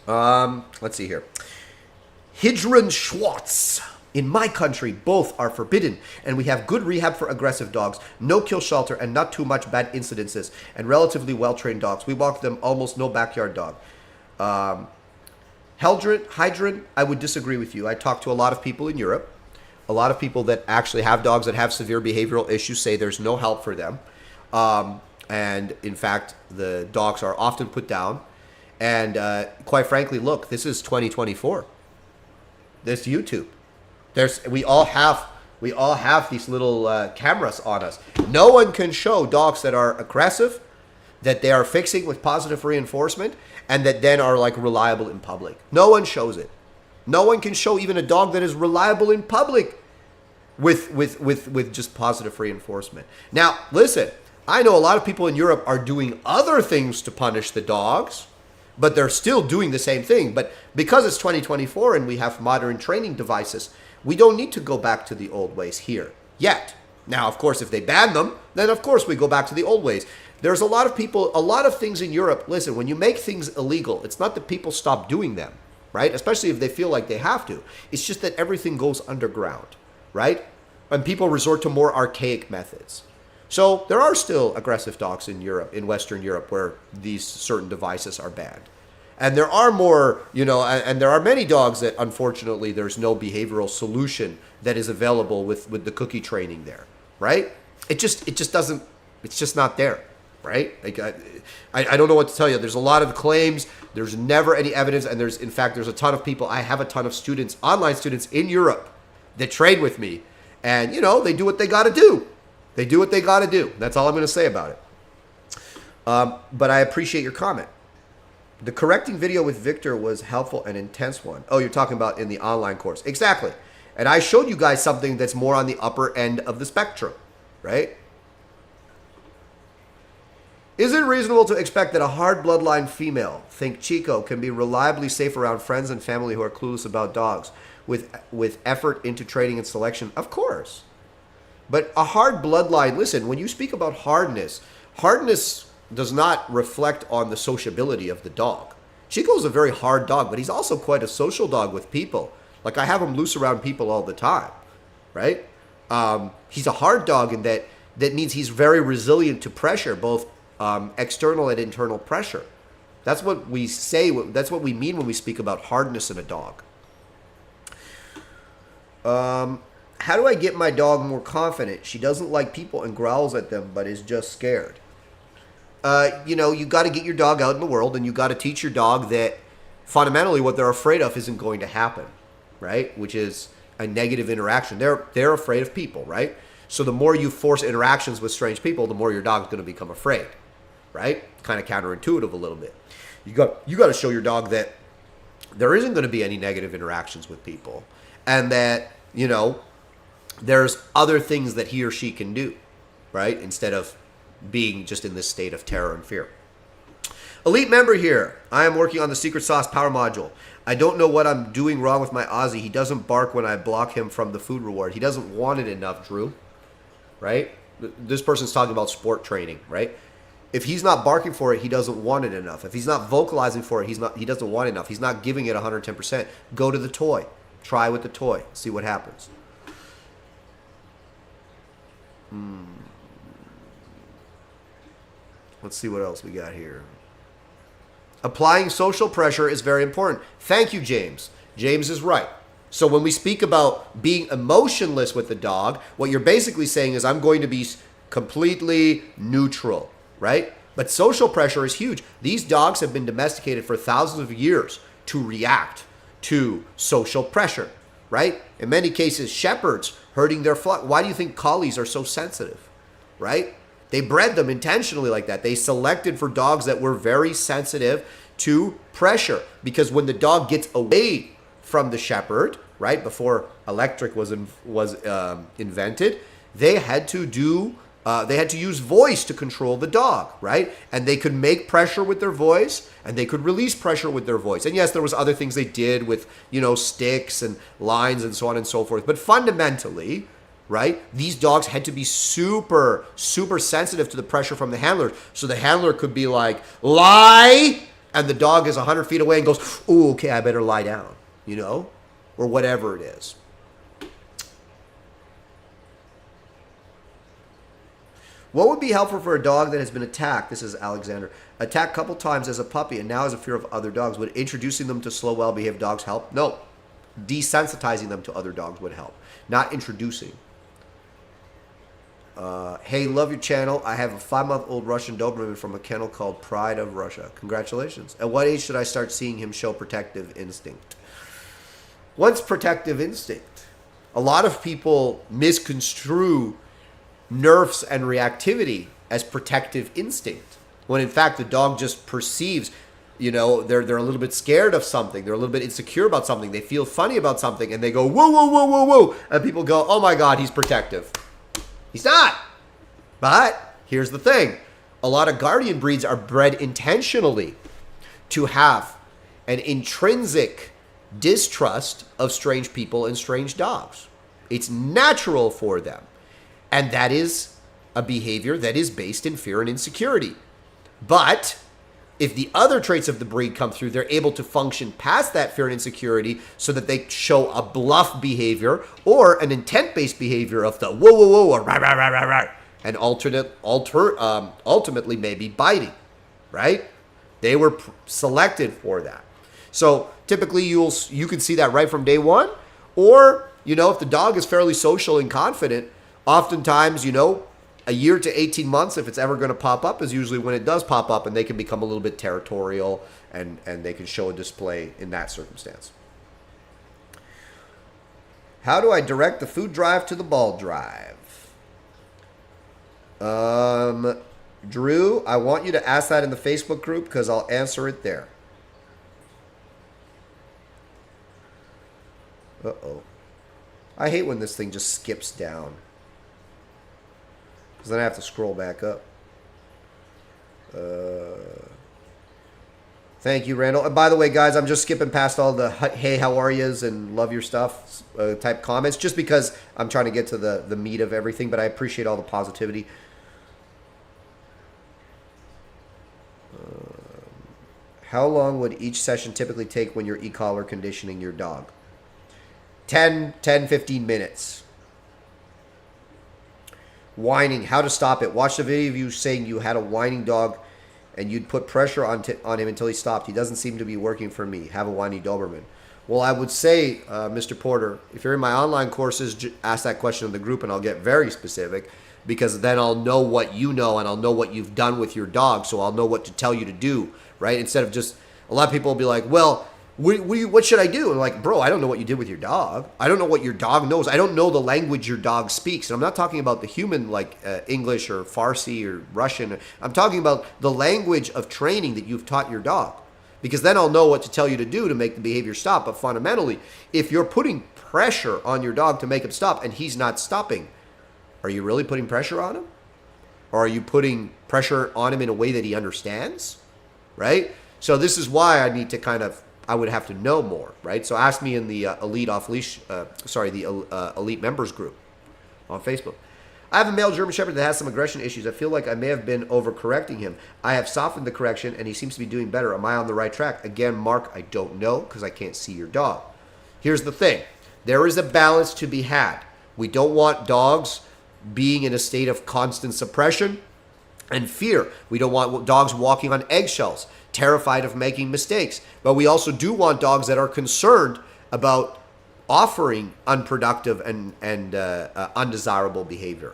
Let's see here. Hidran Schwartz. In my country, both are forbidden, and we have good rehab for aggressive dogs, no kill shelter, and not too much bad incidences, and relatively well-trained dogs. We walk them almost no backyard dog. Hydran, I would disagree with you. I talked to a lot of people in Europe. A lot of people that actually have dogs that have severe behavioral issues say there's no help for them. And in fact, the dogs are often put down. And quite frankly, look, this is 2024. This YouTube. We all have these little cameras on us. No one can show dogs that are aggressive, that they are fixing with positive reinforcement, and that then are like reliable in public. No one shows it. No one can show even a dog that is reliable in public with just positive reinforcement. Now, listen, I know a lot of people in Europe are doing other things to punish the dogs, but they're still doing the same thing. But because it's 2024 and we have modern training devices, we don't need to go back to the old ways here yet. Now, of course, if they ban them, then of course we go back to the old ways. There's a lot of people, a lot of things in Europe. Listen, when you make things illegal, it's not that people stop doing them, right? Especially if they feel like they have to. It's just that everything goes underground, right? And people resort to more archaic methods. So there are still aggressive dogs in Europe, in Western Europe, where these certain devices are banned. And there are more, and there are many dogs that unfortunately there's no behavioral solution that is available with the cookie training there, right? It just doesn't, it's just not there, right? Like I don't know what to tell you. There's a lot of claims. There's never any evidence. And there's a ton of people. I have a ton of students, online students in Europe that train with me. And, they do what they got to do. They do what they got to do. That's all I'm going to say about it. But I appreciate your comment. The correcting video with Victor was helpful and intense one. Oh, you're talking about in the online course. Exactly. And I showed you guys something that's more on the upper end of the spectrum, right? Is it reasonable to expect that a hard bloodline female, think Chico, can be reliably safe around friends and family who are clueless about dogs with effort into training and selection? Of course. But a hard bloodline, listen, when you speak about hardness does not reflect on the sociability of the dog. Chico's a very hard dog, but he's also quite a social dog with people. Like I have him loose around people all the time, right? He's a hard dog in that means he's very resilient to pressure, both external and internal pressure. That's what we say. That's what we mean when we speak about hardness in a dog. How do I get my dog more confident? She doesn't like people and growls at them, but is just scared. You got to get your dog out in the world and you got to teach your dog that fundamentally what they're afraid of isn't going to happen, right? Which is a negative interaction. They're afraid of people, right? So the more you force interactions with strange people, the more your dog's going to become afraid, right? Kind of counterintuitive a little bit. You got to show your dog that there isn't going to be any negative interactions with people and that, there's other things that he or she can do, right? Instead of being just in this state of terror and fear. Elite member here. I am working on the secret sauce power module. I don't know what I'm doing wrong with my Aussie. He doesn't bark when I block him from the food reward. He doesn't want it enough, Drew. Right? This person's talking about sport training, right? If he's not barking for it, he doesn't want it enough. If he's not vocalizing for it, he doesn't want it enough. He's not giving it 110%. Go to the toy. Try with the toy. See what happens. Let's see what else we got here. Applying social pressure is very important. Thank you, James. James is right. So when we speak about being emotionless with the dog, what you're basically saying is I'm going to be completely neutral, right? But social pressure is huge. These dogs have been domesticated for thousands of years to react to social pressure, right? In many cases, shepherds herding their flock. Why do you think collies are so sensitive, right? They bred them intentionally like that. They selected for dogs that were very sensitive to pressure, because when the dog gets away from the shepherd, right, before electric was invented, they had to use voice to control the dog, right? And they could make pressure with their voice, and they could release pressure with their voice. And yes, there was other things they did with, sticks and lines and so on and so forth. But fundamentally, right, these dogs had to be super, super sensitive to the pressure from the handler. So the handler could be like, lie, and the dog is 100 feet away and goes, oh, okay, I better lie down, or whatever it is. What would be helpful for a dog that has been attacked? This is Alexander. Attacked a couple times as a puppy and now has a fear of other dogs. Would introducing them to slow, well-behaved dogs help? No. Desensitizing them to other dogs would help, not introducing. Hey, love your channel. I have a 5-month-old Russian Doberman from a kennel called Pride of Russia. Congratulations. At what age should I start seeing him show protective instinct? What's protective instinct? A lot of people misconstrue nerfs and reactivity as protective instinct, when in fact the dog just perceives, they're a little bit scared of something, they're a little bit insecure about something, they feel funny about something, and they go whoa, whoa, whoa, whoa, whoa, and people go, oh my god, he's protective. He's not. But here's the thing, a lot of guardian breeds are bred intentionally to have an intrinsic distrust of strange people and strange dogs. It's natural for them. And that is a behavior that is based in fear and insecurity. But if the other traits of the breed come through, they're able to function past that fear and insecurity so that they show a bluff behavior or an intent-based behavior of the whoa, whoa, whoa, or rah, rah, rah, rah, rah, and ultimately maybe biting, right? They were selected for that. So typically you can see that right from day one. Or, if the dog is fairly social and confident, oftentimes, a year to 18 months, if it's ever going to pop up, is usually when it does pop up, and they can become a little bit territorial and they can show a display in that circumstance. How do I direct the food drive to the ball drive? Drew, I want you to ask that in the Facebook group because I'll answer it there. Uh-oh. I hate when this thing just skips down, because then I have to scroll back up. Thank you, Randall. And by the way, guys, I'm just skipping past all the hey, how are yous and love your stuff type comments, just because I'm trying to get to the meat of everything, but I appreciate all the positivity. How long would each session typically take when you're e-collar conditioning your dog? 15 minutes. Whining, how to stop it. Watch the video of you saying you had a whining dog and you'd put pressure on him until he stopped. He doesn't seem to be working for me. Have a whiny Doberman. Well, I would say, Mr. Porter, if you're in my online courses, ask that question in the group and I'll get very specific, because then I'll know what you know and I'll know what you've done with your dog, so I'll know what to tell you to do, right? Instead of just, a lot of people will be like, well, what should I do? And like, bro, I don't know what you did with your dog. I don't know what your dog knows. I don't know the language your dog speaks. And I'm not talking about the human, like English or Farsi or Russian. I'm talking about the language of training that you've taught your dog. Because then I'll know what to tell you to do to make the behavior stop. But fundamentally, if you're putting pressure on your dog to make him stop and he's not stopping, are you really putting pressure on him? Or are you putting pressure on him in a way that he understands? Right? So this is why I need to I would have to know more, right? So ask me in the Elite Members group on Facebook. I have a male German Shepherd that has some aggression issues. I feel like I may have been overcorrecting him. I have softened the correction, and he seems to be doing better. Am I on the right track? Again, Mark, I don't know because I can't see your dog. Here's the thing. There is a balance to be had. We don't want dogs being in a state of constant suppression and fear. We don't want dogs walking on eggshells, terrified of making mistakes. But we also do want dogs that are concerned about offering unproductive and undesirable behavior.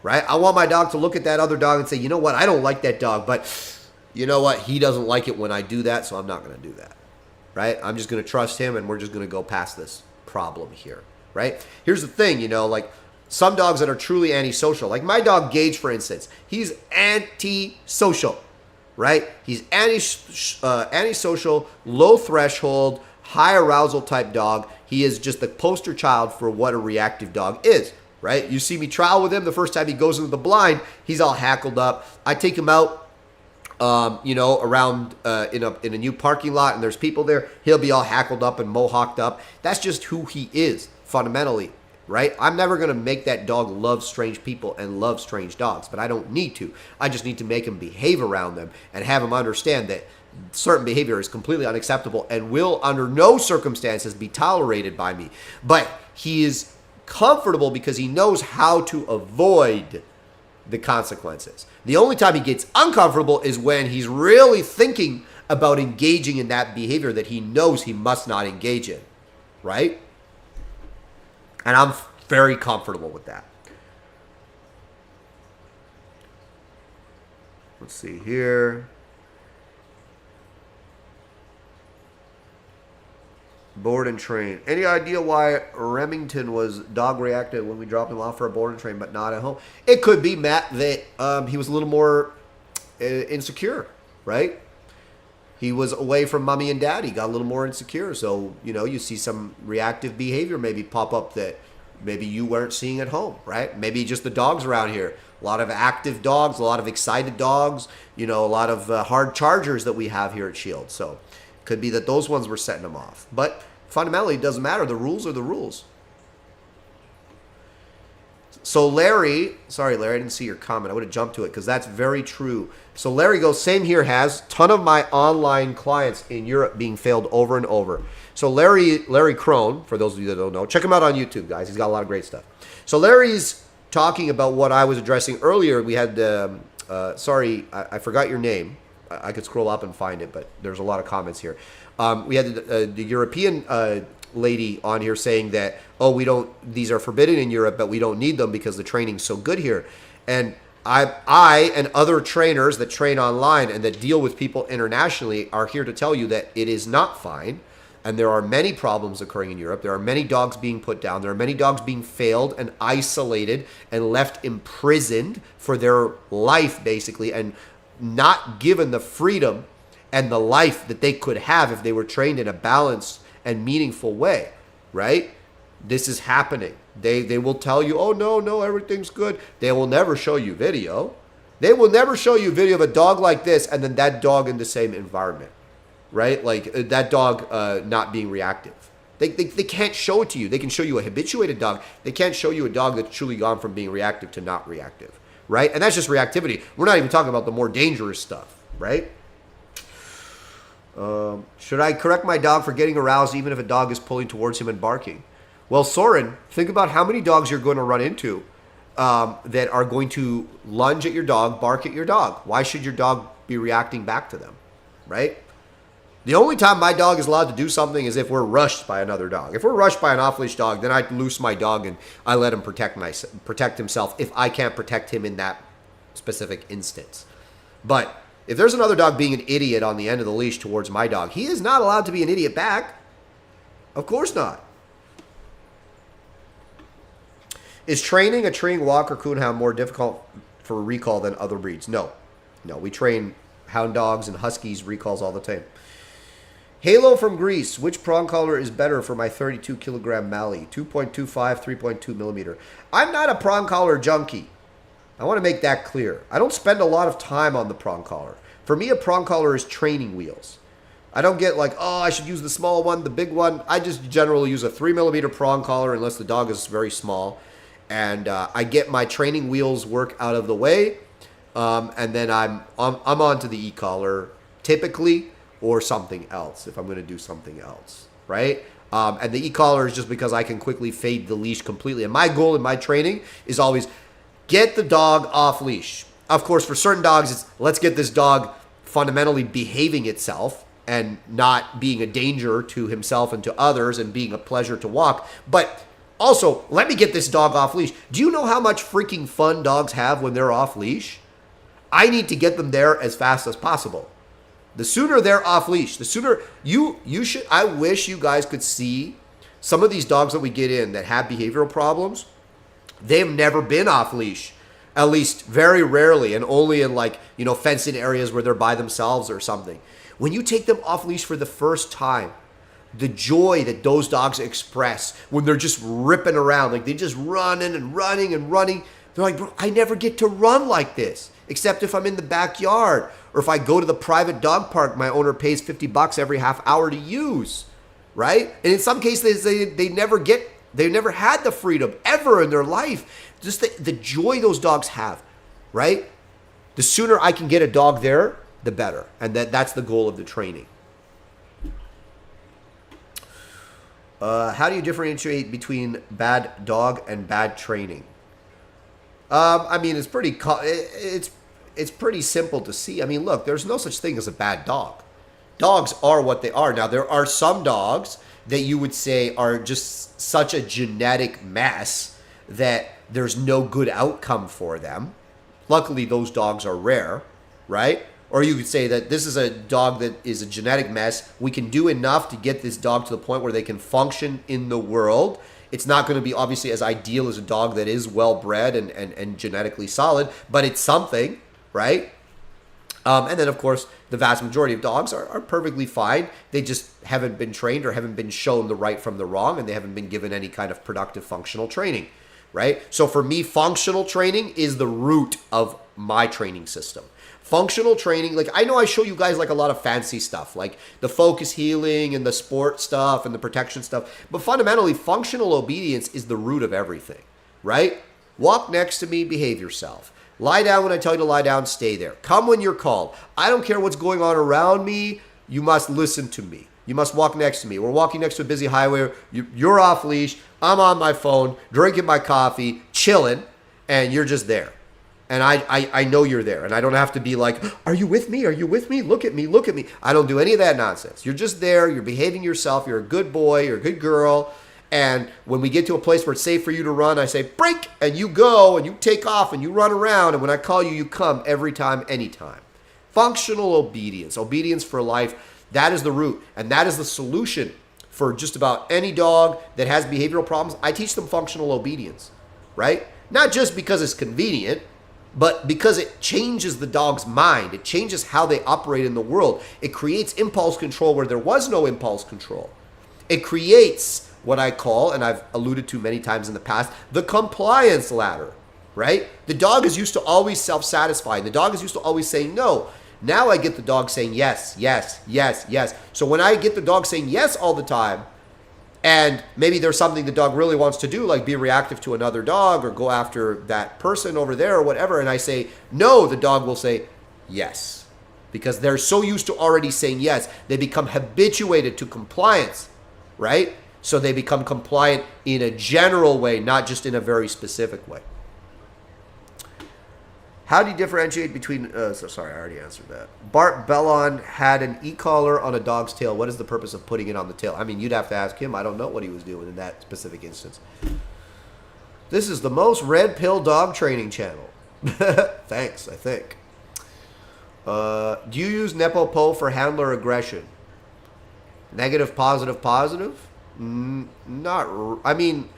Right? I want my dog to look at that other dog and say, you know what, I don't like that dog, but you know what, he doesn't like it when I do that, so I'm not going to do that. Right? I'm just going to trust him, and we're just going to go past this problem here. Right? Here's the thing, like some dogs that are truly antisocial, like my dog Gage, for instance, he's antisocial. Right? He's antisocial, low threshold, high arousal type dog. He is just the poster child for what a reactive dog is. Right? You see me trial with him the first time he goes into the blind, he's all hackled up. I take him out, around in a new parking lot, and there's people there. He'll be all hackled up and mohawked up. That's just who he is fundamentally, right? I'm never going to make that dog love strange people and love strange dogs, but I don't need to. I just need to make him behave around them and have him understand that certain behavior is completely unacceptable and will under no circumstances be tolerated by me. But he is comfortable because he knows how to avoid the consequences. The only time he gets uncomfortable is when he's really thinking about engaging in that behavior that he knows he must not engage in, right? And I'm very comfortable with that. Let's see here. Board and train. Any idea why Remington was dog reactive when we dropped him off for a board and train, but not at home? It could be, Matt, that he was a little more insecure, right? He was away from mommy and daddy, got a little more insecure. So, you see some reactive behavior maybe pop up that maybe you weren't seeing at home, right? Maybe just the dogs around here. A lot of active dogs, a lot of excited dogs, a lot of hard chargers that we have here at Shield. So could be that those ones were setting them off. But fundamentally, it doesn't matter. The rules are the rules. So Larry, sorry, Larry, I didn't see your comment. I would have jumped to it because that's very true. So Larry goes, same here, has ton of my online clients in Europe being failed over and over. So Larry Crone, for those of you that don't know, check him out on YouTube, guys. He's got a lot of great stuff. So Larry's talking about what I was addressing earlier. We had, I forgot your name. I could scroll up and find it, but there's a lot of comments here. We had the European lady on here saying that, these are forbidden in Europe, but we don't need them because the training's so good here. And I and other trainers that train online and that deal with people internationally are here to tell you that it is not fine. And there are many problems occurring in Europe. There are many dogs being put down. There are many dogs being failed and isolated and left imprisoned for their life, basically, and not given the freedom and the life that they could have if they were trained in a balanced and meaningful way, right? This is happening. They will tell you, oh, no, everything's good. They will never show you video. They will never show you video of a dog like this and then that dog in the same environment, right? Like that dog not being reactive. They can't show it to you. They can show you a habituated dog. They can't show you a dog that's truly gone from being reactive to not reactive. Right? And that's just reactivity. We're not even talking about the more dangerous stuff, right? Should I correct my dog for getting aroused even if a dog is pulling towards him and barking? Well, Soren, think about how many dogs you're going to run into that are going to lunge at your dog, bark at your dog. Why should your dog be reacting back to them, right? The only time my dog is allowed to do something is if we're rushed by another dog. If we're rushed by an off-leash dog, then I loose my dog and I let him protect himself if I can't protect him in that specific instance. But if there's another dog being an idiot on the end of the leash towards my dog, he is not allowed to be an idiot back. Of course not. Is training a treeing walker coonhound more difficult for recall than other breeds? No. We train hound dogs and huskies recalls all the time. Halo from Greece. Which prong collar is better for my 32 kilogram Mali? 2.25, 3.2 millimeter. I'm not a prong collar junkie. I want to make that clear. I don't spend a lot of time on the prong collar. For me, a prong collar is training wheels. I don't get like, oh, I should use the small one, the big one. I just generally use a 3mm prong collar unless the dog is very small. And I get my training wheels work out of the way. And then I'm on to the e-collar typically, or something else if I'm going to do something else, right? And the e-collar is just because I can quickly fade the leash completely. And my goal in my training is always get the dog off leash. Of course, for certain dogs, it's let's get this dog fundamentally behaving itself and not being a danger to himself and to others and being a pleasure to walk. But also, let me get this dog off leash. Do you know how much freaking fun dogs have when they're off leash? I need to get them there as fast as possible. The sooner they're off leash, the sooner you should. I wish you guys could see some of these dogs that we get in that have behavioral problems. They've never been off leash, at least very rarely, and only in like, fenced-in areas where they're by themselves or something. When you take them off leash for the first time, the joy that those dogs express when they're just ripping around, like they just running and running and running. They're like, bro, I never get to run like this, except if I'm in the backyard or if I go to the private dog park my owner pays $50 every half hour to use, right? And in some cases, they never had the freedom ever in their life. Just the joy those dogs have, right? The sooner I can get a dog there, the better. And that's the goal of the training. How do you differentiate between bad dog and bad training? I mean, it's pretty simple to see. I mean, look, there's no such thing as a bad dog. Dogs are what they are. Now, there are some dogs that you would say are just such a genetic mess that there's no good outcome for them. Luckily, those dogs are rare, right? Or you could say that this is a dog that is a genetic mess. We can do enough to get this dog to the point where they can function in the world. It's not going to be obviously as ideal as a dog that is well-bred and genetically solid, but it's something, right? And then, of course, the vast majority of dogs are perfectly fine. They just haven't been trained or haven't been shown the right from the wrong, and they haven't been given any kind of productive functional training, right? So for me, functional training is the root of my training system. Functional training, like I know I show you guys like a lot of fancy stuff, like the focus healing and the sport stuff and the protection stuff. But fundamentally, functional obedience is the root of everything, right? Walk next to me, behave yourself. Lie down when I tell you to lie down, stay there. Come when you're called. I don't care what's going on around me. You must listen to me. You must walk next to me. We're walking next to a busy highway. You're off leash. I'm on my phone, drinking my coffee, chilling, and you're just there. And I know you're there. And I don't have to be like, are you with me? Are you with me? Look at me. Look at me. I don't do any of that nonsense. You're just there. You're behaving yourself. You're a good boy. You're a good girl. And when we get to a place where it's safe for you to run, I say, break, and you go, and you take off, and you run around. And when I call you, you come every time, anytime. Functional obedience. Obedience for life. That is the root. And that is the solution for just about any dog that has behavioral problems. I teach them functional obedience, right? Not just because it's convenient, but because it changes the dog's mind. It changes how they operate in the world. It creates impulse control where there was no impulse control. It creates what I call, and I've alluded to many times in the past, the compliance ladder, right? The dog is used to always self-satisfying. The dog is used to always saying no. Now I get the dog saying yes, yes, yes, yes. So when I get the dog saying yes all the time, and maybe there's something the dog really wants to do, like be reactive to another dog or go after that person over there or whatever, and I say no, the dog will say yes. Because they're so used to already saying yes, they become habituated to compliance, right? So they become compliant in a general way, not just in a very specific way. How do you differentiate between, sorry, I already answered that. Bart Bellon had an e-collar on a dog's tail. What is the purpose of putting it on the tail? I mean, you'd have to ask him. I don't know what he was doing in that specific instance. This is the most red pill dog training channel. Thanks, I think. Do you use Nepo-Po for handler aggression? Negative, positive, positive? I mean,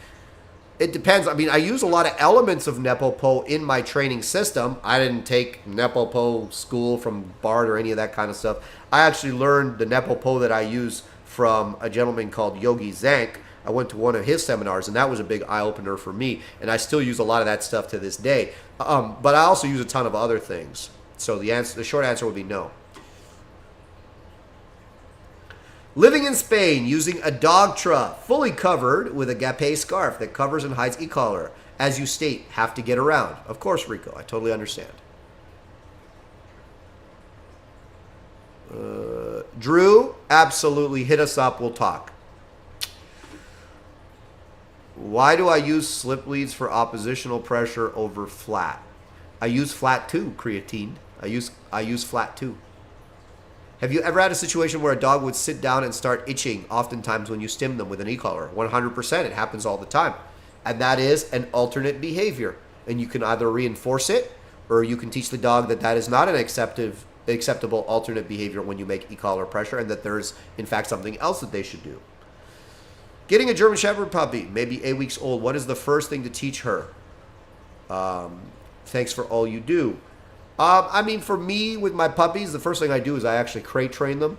it depends. I mean, I use a lot of elements of Nepo-Po in my training system. I didn't take Nepo-Po school from Bart or any of that kind of stuff. I actually learned the Nepo-Po that I use from a gentleman called Yogi Zank. I went to one of his seminars, and that was a big eye-opener for me, and I still use a lot of that stuff to this day. But I also use a ton of other things. So the short answer would be no. Living in Spain using a dog truck fully covered with a guêpe scarf that covers and hides e-collar. As you state, have to get around. Of course, Rico, I totally understand. Drew, absolutely, hit us up, we'll talk. Why do I use slip leads for oppositional pressure over flat? I use flat too, creatine. I use flat too. Have you ever had a situation where a dog would sit down and start itching oftentimes when you stim them with an e-collar? 100%, it happens all the time. And that is an alternate behavior. And you can either reinforce it, or you can teach the dog that that is not an acceptable alternate behavior when you make e-collar pressure, and that there's, in fact, something else that they should do. Getting a German Shepherd puppy, maybe 8 weeks old, what is the first thing to teach her? Thanks for all you do. I mean, for me, with my puppies, the first thing I do is I actually crate train them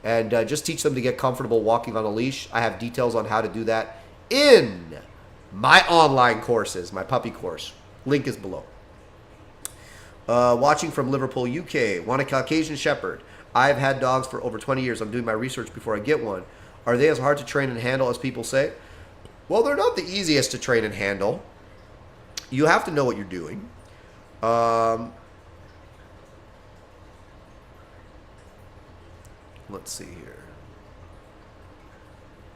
and just teach them to get comfortable walking on a leash. I have details on how to do that in my online courses, my puppy course. Link is below. Watching from Liverpool, UK. Want a Caucasian Shepherd. I've had dogs for over 20 years. I'm doing my research before I get one. Are they as hard to train and handle as people say? Well, they're not the easiest to train and handle. You have to know what you're doing. Let's see here.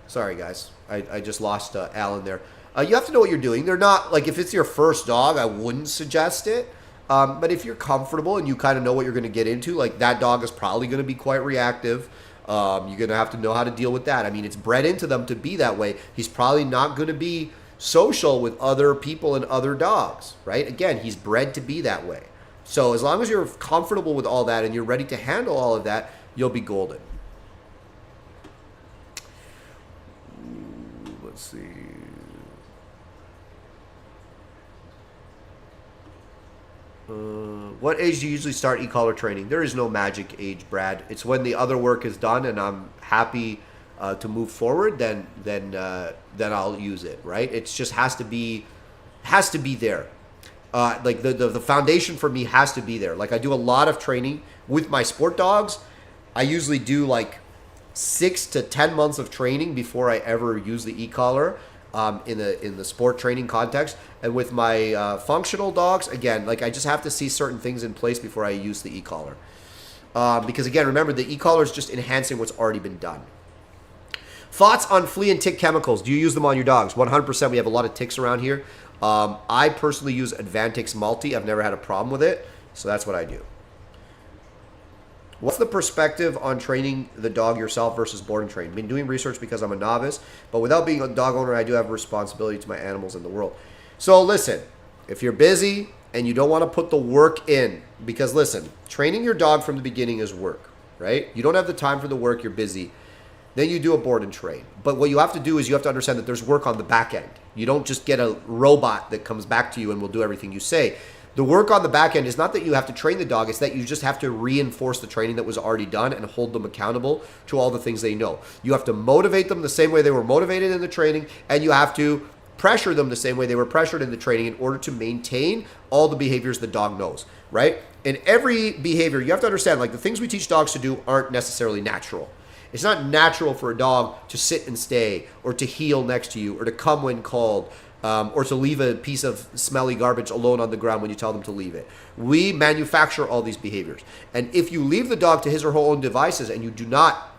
Sorry, guys. I just lost Alan there. You have to know what you're doing. They're not, like, if it's your first dog, I wouldn't suggest it. But if you're comfortable and you kind of know what you're going to get into, like, that dog is probably going to be quite reactive. You're going to have to know how to deal with that. I mean, it's bred into them to be that way. He's probably not going to be social with other people and other dogs, right? Again, he's bred to be that way. So as long as you're comfortable with all that and you're ready to handle all of that, you'll be golden. Let's see. What age do you usually start e-collar training? There is no magic age, Brad. It's when the other work is done and I'm happy to move forward, then I'll use it, right? It just has to be there. Like the foundation for me has to be there. Like, I do a lot of training with my sport dogs. I usually do like 6 to 10 months of training before I ever use the e-collar in the sport training context. And with my functional dogs, again, like, I just have to see certain things in place before I use the e-collar. Because again, remember, the e-collar is just enhancing what's already been done. Thoughts on flea and tick chemicals? Do you use them on your dogs? 100%. We have a lot of ticks around here. I personally use Advantix Multi. I've never had a problem with it, so that's what I do. What's the perspective on training the dog yourself versus board and train? Been doing research because I'm a novice, but without being a dog owner, I do have a responsibility to my animals in the world. So listen, if you're busy and you don't want to put the work in, because listen, training your dog from the beginning is work, right? You don't have the time for the work, you're busy. Then you do a board and train. But what you have to do is you have to understand that there's work on the back end. You don't just get a robot that comes back to you and will do everything you say. The work on the back end is not that you have to train the dog, it's that you just have to reinforce the training that was already done and hold them accountable to all the things they know. You have to motivate them the same way they were motivated in the training, and you have to pressure them the same way they were pressured in the training in order to maintain all the behaviors the dog knows, right? In every behavior, you have to understand, like, the things we teach dogs to do aren't necessarily natural. It's not natural for a dog to sit and stay, or to heel next to you, or to come when called, or to leave a piece of smelly garbage alone on the ground when you tell them to leave it. We manufacture all these behaviors. And if you leave the dog to his or her own devices and you do not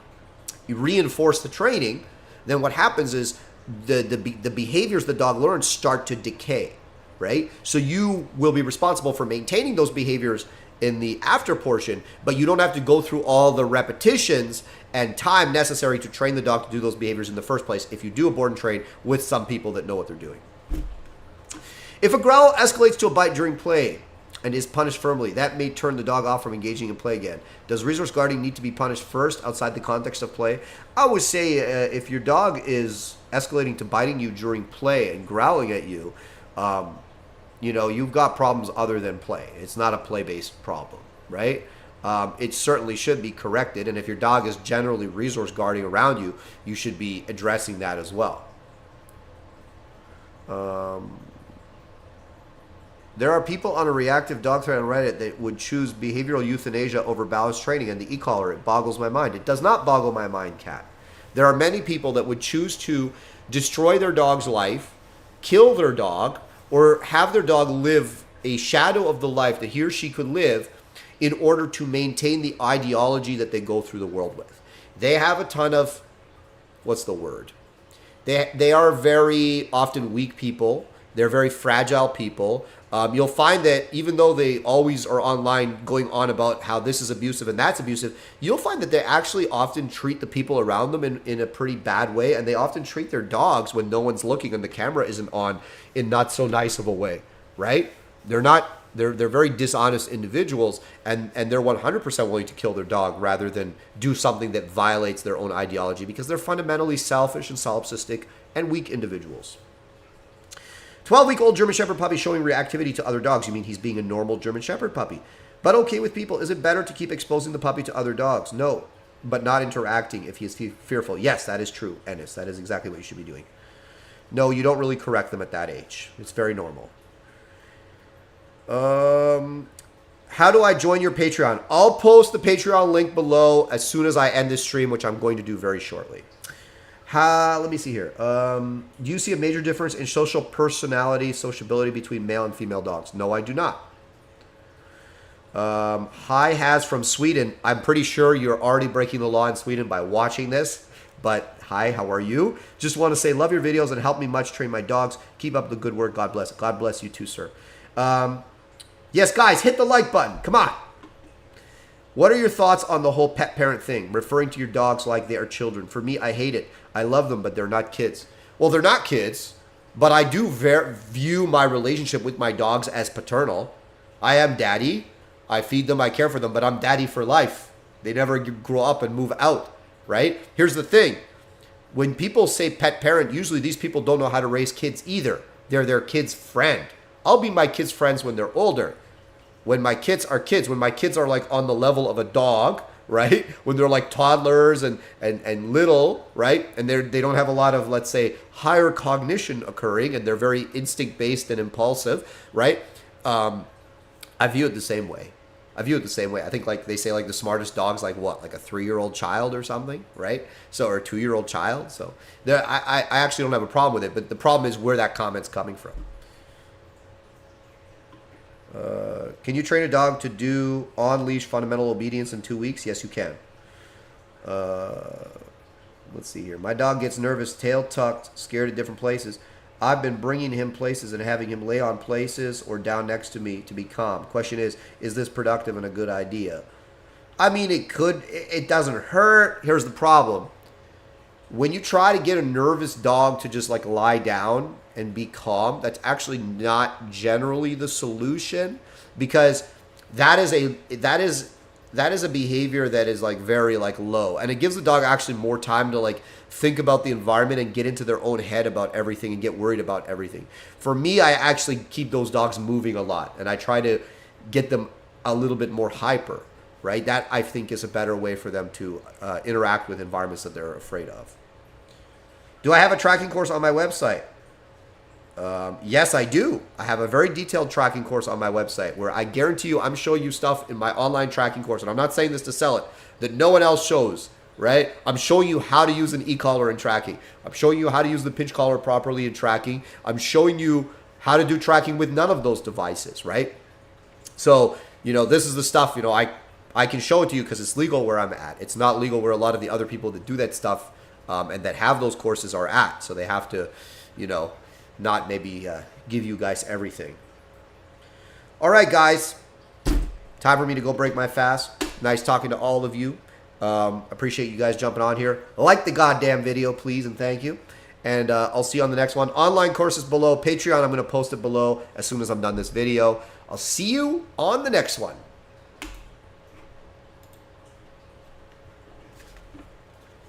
reinforce the training, then what happens is the behaviors the dog learns start to decay, right? So you will be responsible for maintaining those behaviors in the after portion, but you don't have to go through all the repetitions and time necessary to train the dog to do those behaviors in the first place if you do a board and train with some people that know what they're doing. If a growl escalates to a bite during play and is punished firmly, that may turn the dog off from engaging in play again. Does resource guarding need to be punished first outside the context of play? I would say if your dog is escalating to biting you during play and growling at you, you know, you've got problems other than play. It's not a play-based problem, right? It certainly should be corrected, and if your dog is generally resource guarding around you, you should be addressing that as well. There are people on a reactive dog thread on Reddit that would choose behavioral euthanasia over balanced training and the e-collar. It boggles my mind. It does not boggle my mind, Kat. There are many people that would choose to destroy their dog's life, kill their dog, or have their dog live a shadow of the life that he or she could live in order to maintain the ideology that they go through the world with. They have a ton of, what's the word? They are very often weak people. They're very fragile people. You'll find that even though they always are online going on about how this is abusive and that's abusive, you'll find that they actually often treat the people around them in a pretty bad way, and they often treat their dogs when no one's looking and the camera isn't on in not so nice of a way, right? They're very dishonest individuals, and they're 100% willing to kill their dog rather than do something that violates their own ideology, because they're fundamentally selfish and solipsistic and weak individuals. 12-week-old German Shepherd puppy showing reactivity to other dogs. You mean he's being a normal German Shepherd puppy, but okay with people. Is it better to keep exposing the puppy to other dogs? No, but not interacting if he is fearful. Yes, that is true, Ennis. That is exactly what you should be doing. No, you don't really correct them at that age. It's very normal. How do I join your Patreon? I'll post the Patreon link below as soon as I end this stream, which I'm going to do very shortly. Let me see here. Do you see a major difference in social personality, sociability between male and female dogs? No, I do not. Hi Has from Sweden. I'm pretty sure you're already breaking the law in Sweden by watching this. But hi, how are you? Just want to say, love your videos and help me much train my dogs. Keep up the good work. God bless. God bless you too, sir. Yes, guys, hit the like button. Come on. What are your thoughts on the whole pet parent thing, referring to your dogs like they are children? For me, I hate it. I love them, but they're not kids. Well, they're not kids, but I do view my relationship with my dogs as paternal. I am daddy. I feed them, I care for them, but I'm daddy for life. They never grow up and move out, right? Here's the thing. When people say pet parent, usually these people don't know how to raise kids either. They're their kid's friend. I'll be my kids' friends when they're older. When my kids are kids, when my kids are like on the level of a dog, right? When they're like toddlers and little, right? And they don't have a lot of, let's say, higher cognition occurring, and they're very instinct-based and impulsive, right? I view it the same way. I think like they say like the smartest dog's like what? Like a 3-year-old child or something, right? So, or a 2-year-old child. So I actually don't have a problem with it, but the problem is where that comment's coming from. Can you train a dog to do on-leash fundamental obedience in 2 weeks? Yes, you can. Let's see here. My dog gets nervous, tail tucked, scared at different places. I've been bringing him places and having him lay on places or down next to me to be calm. Question is this productive and a good idea? I mean, it could. It doesn't hurt. Here's the problem. When you try to get a nervous dog to just like lie down and be calm, that's actually not generally the solution, because that is a behavior that is like very like low, and it gives the dog actually more time to like think about the environment and get into their own head about everything and get worried about everything. For me, I actually keep those dogs moving a lot, and I try to get them a little bit more hyper, right? That I think is a better way for them to interact with environments that they're afraid of. Do I have a tracking course on my website? Yes, I do. I have a very detailed tracking course on my website where I guarantee you I'm showing you stuff in my online tracking course, and I'm not saying this to sell it, that no one else shows, right? I'm showing you how to use an e-collar in tracking. I'm showing you how to use the pinch collar properly in tracking. I'm showing you how to do tracking with none of those devices, right? So, this is the stuff, I can show it to you because it's legal where I'm at. It's not legal where a lot of the other people that do that stuff and that have those courses are at. So they have to, not maybe give you guys everything. All right, guys. Time for me to go break my fast. Nice talking to all of you. Appreciate you guys jumping on here. Like the goddamn video, please, and thank you. And I'll see you on the next one. Online courses below. Patreon, I'm going to post it below as soon as I'm done this video. I'll see you on the next one.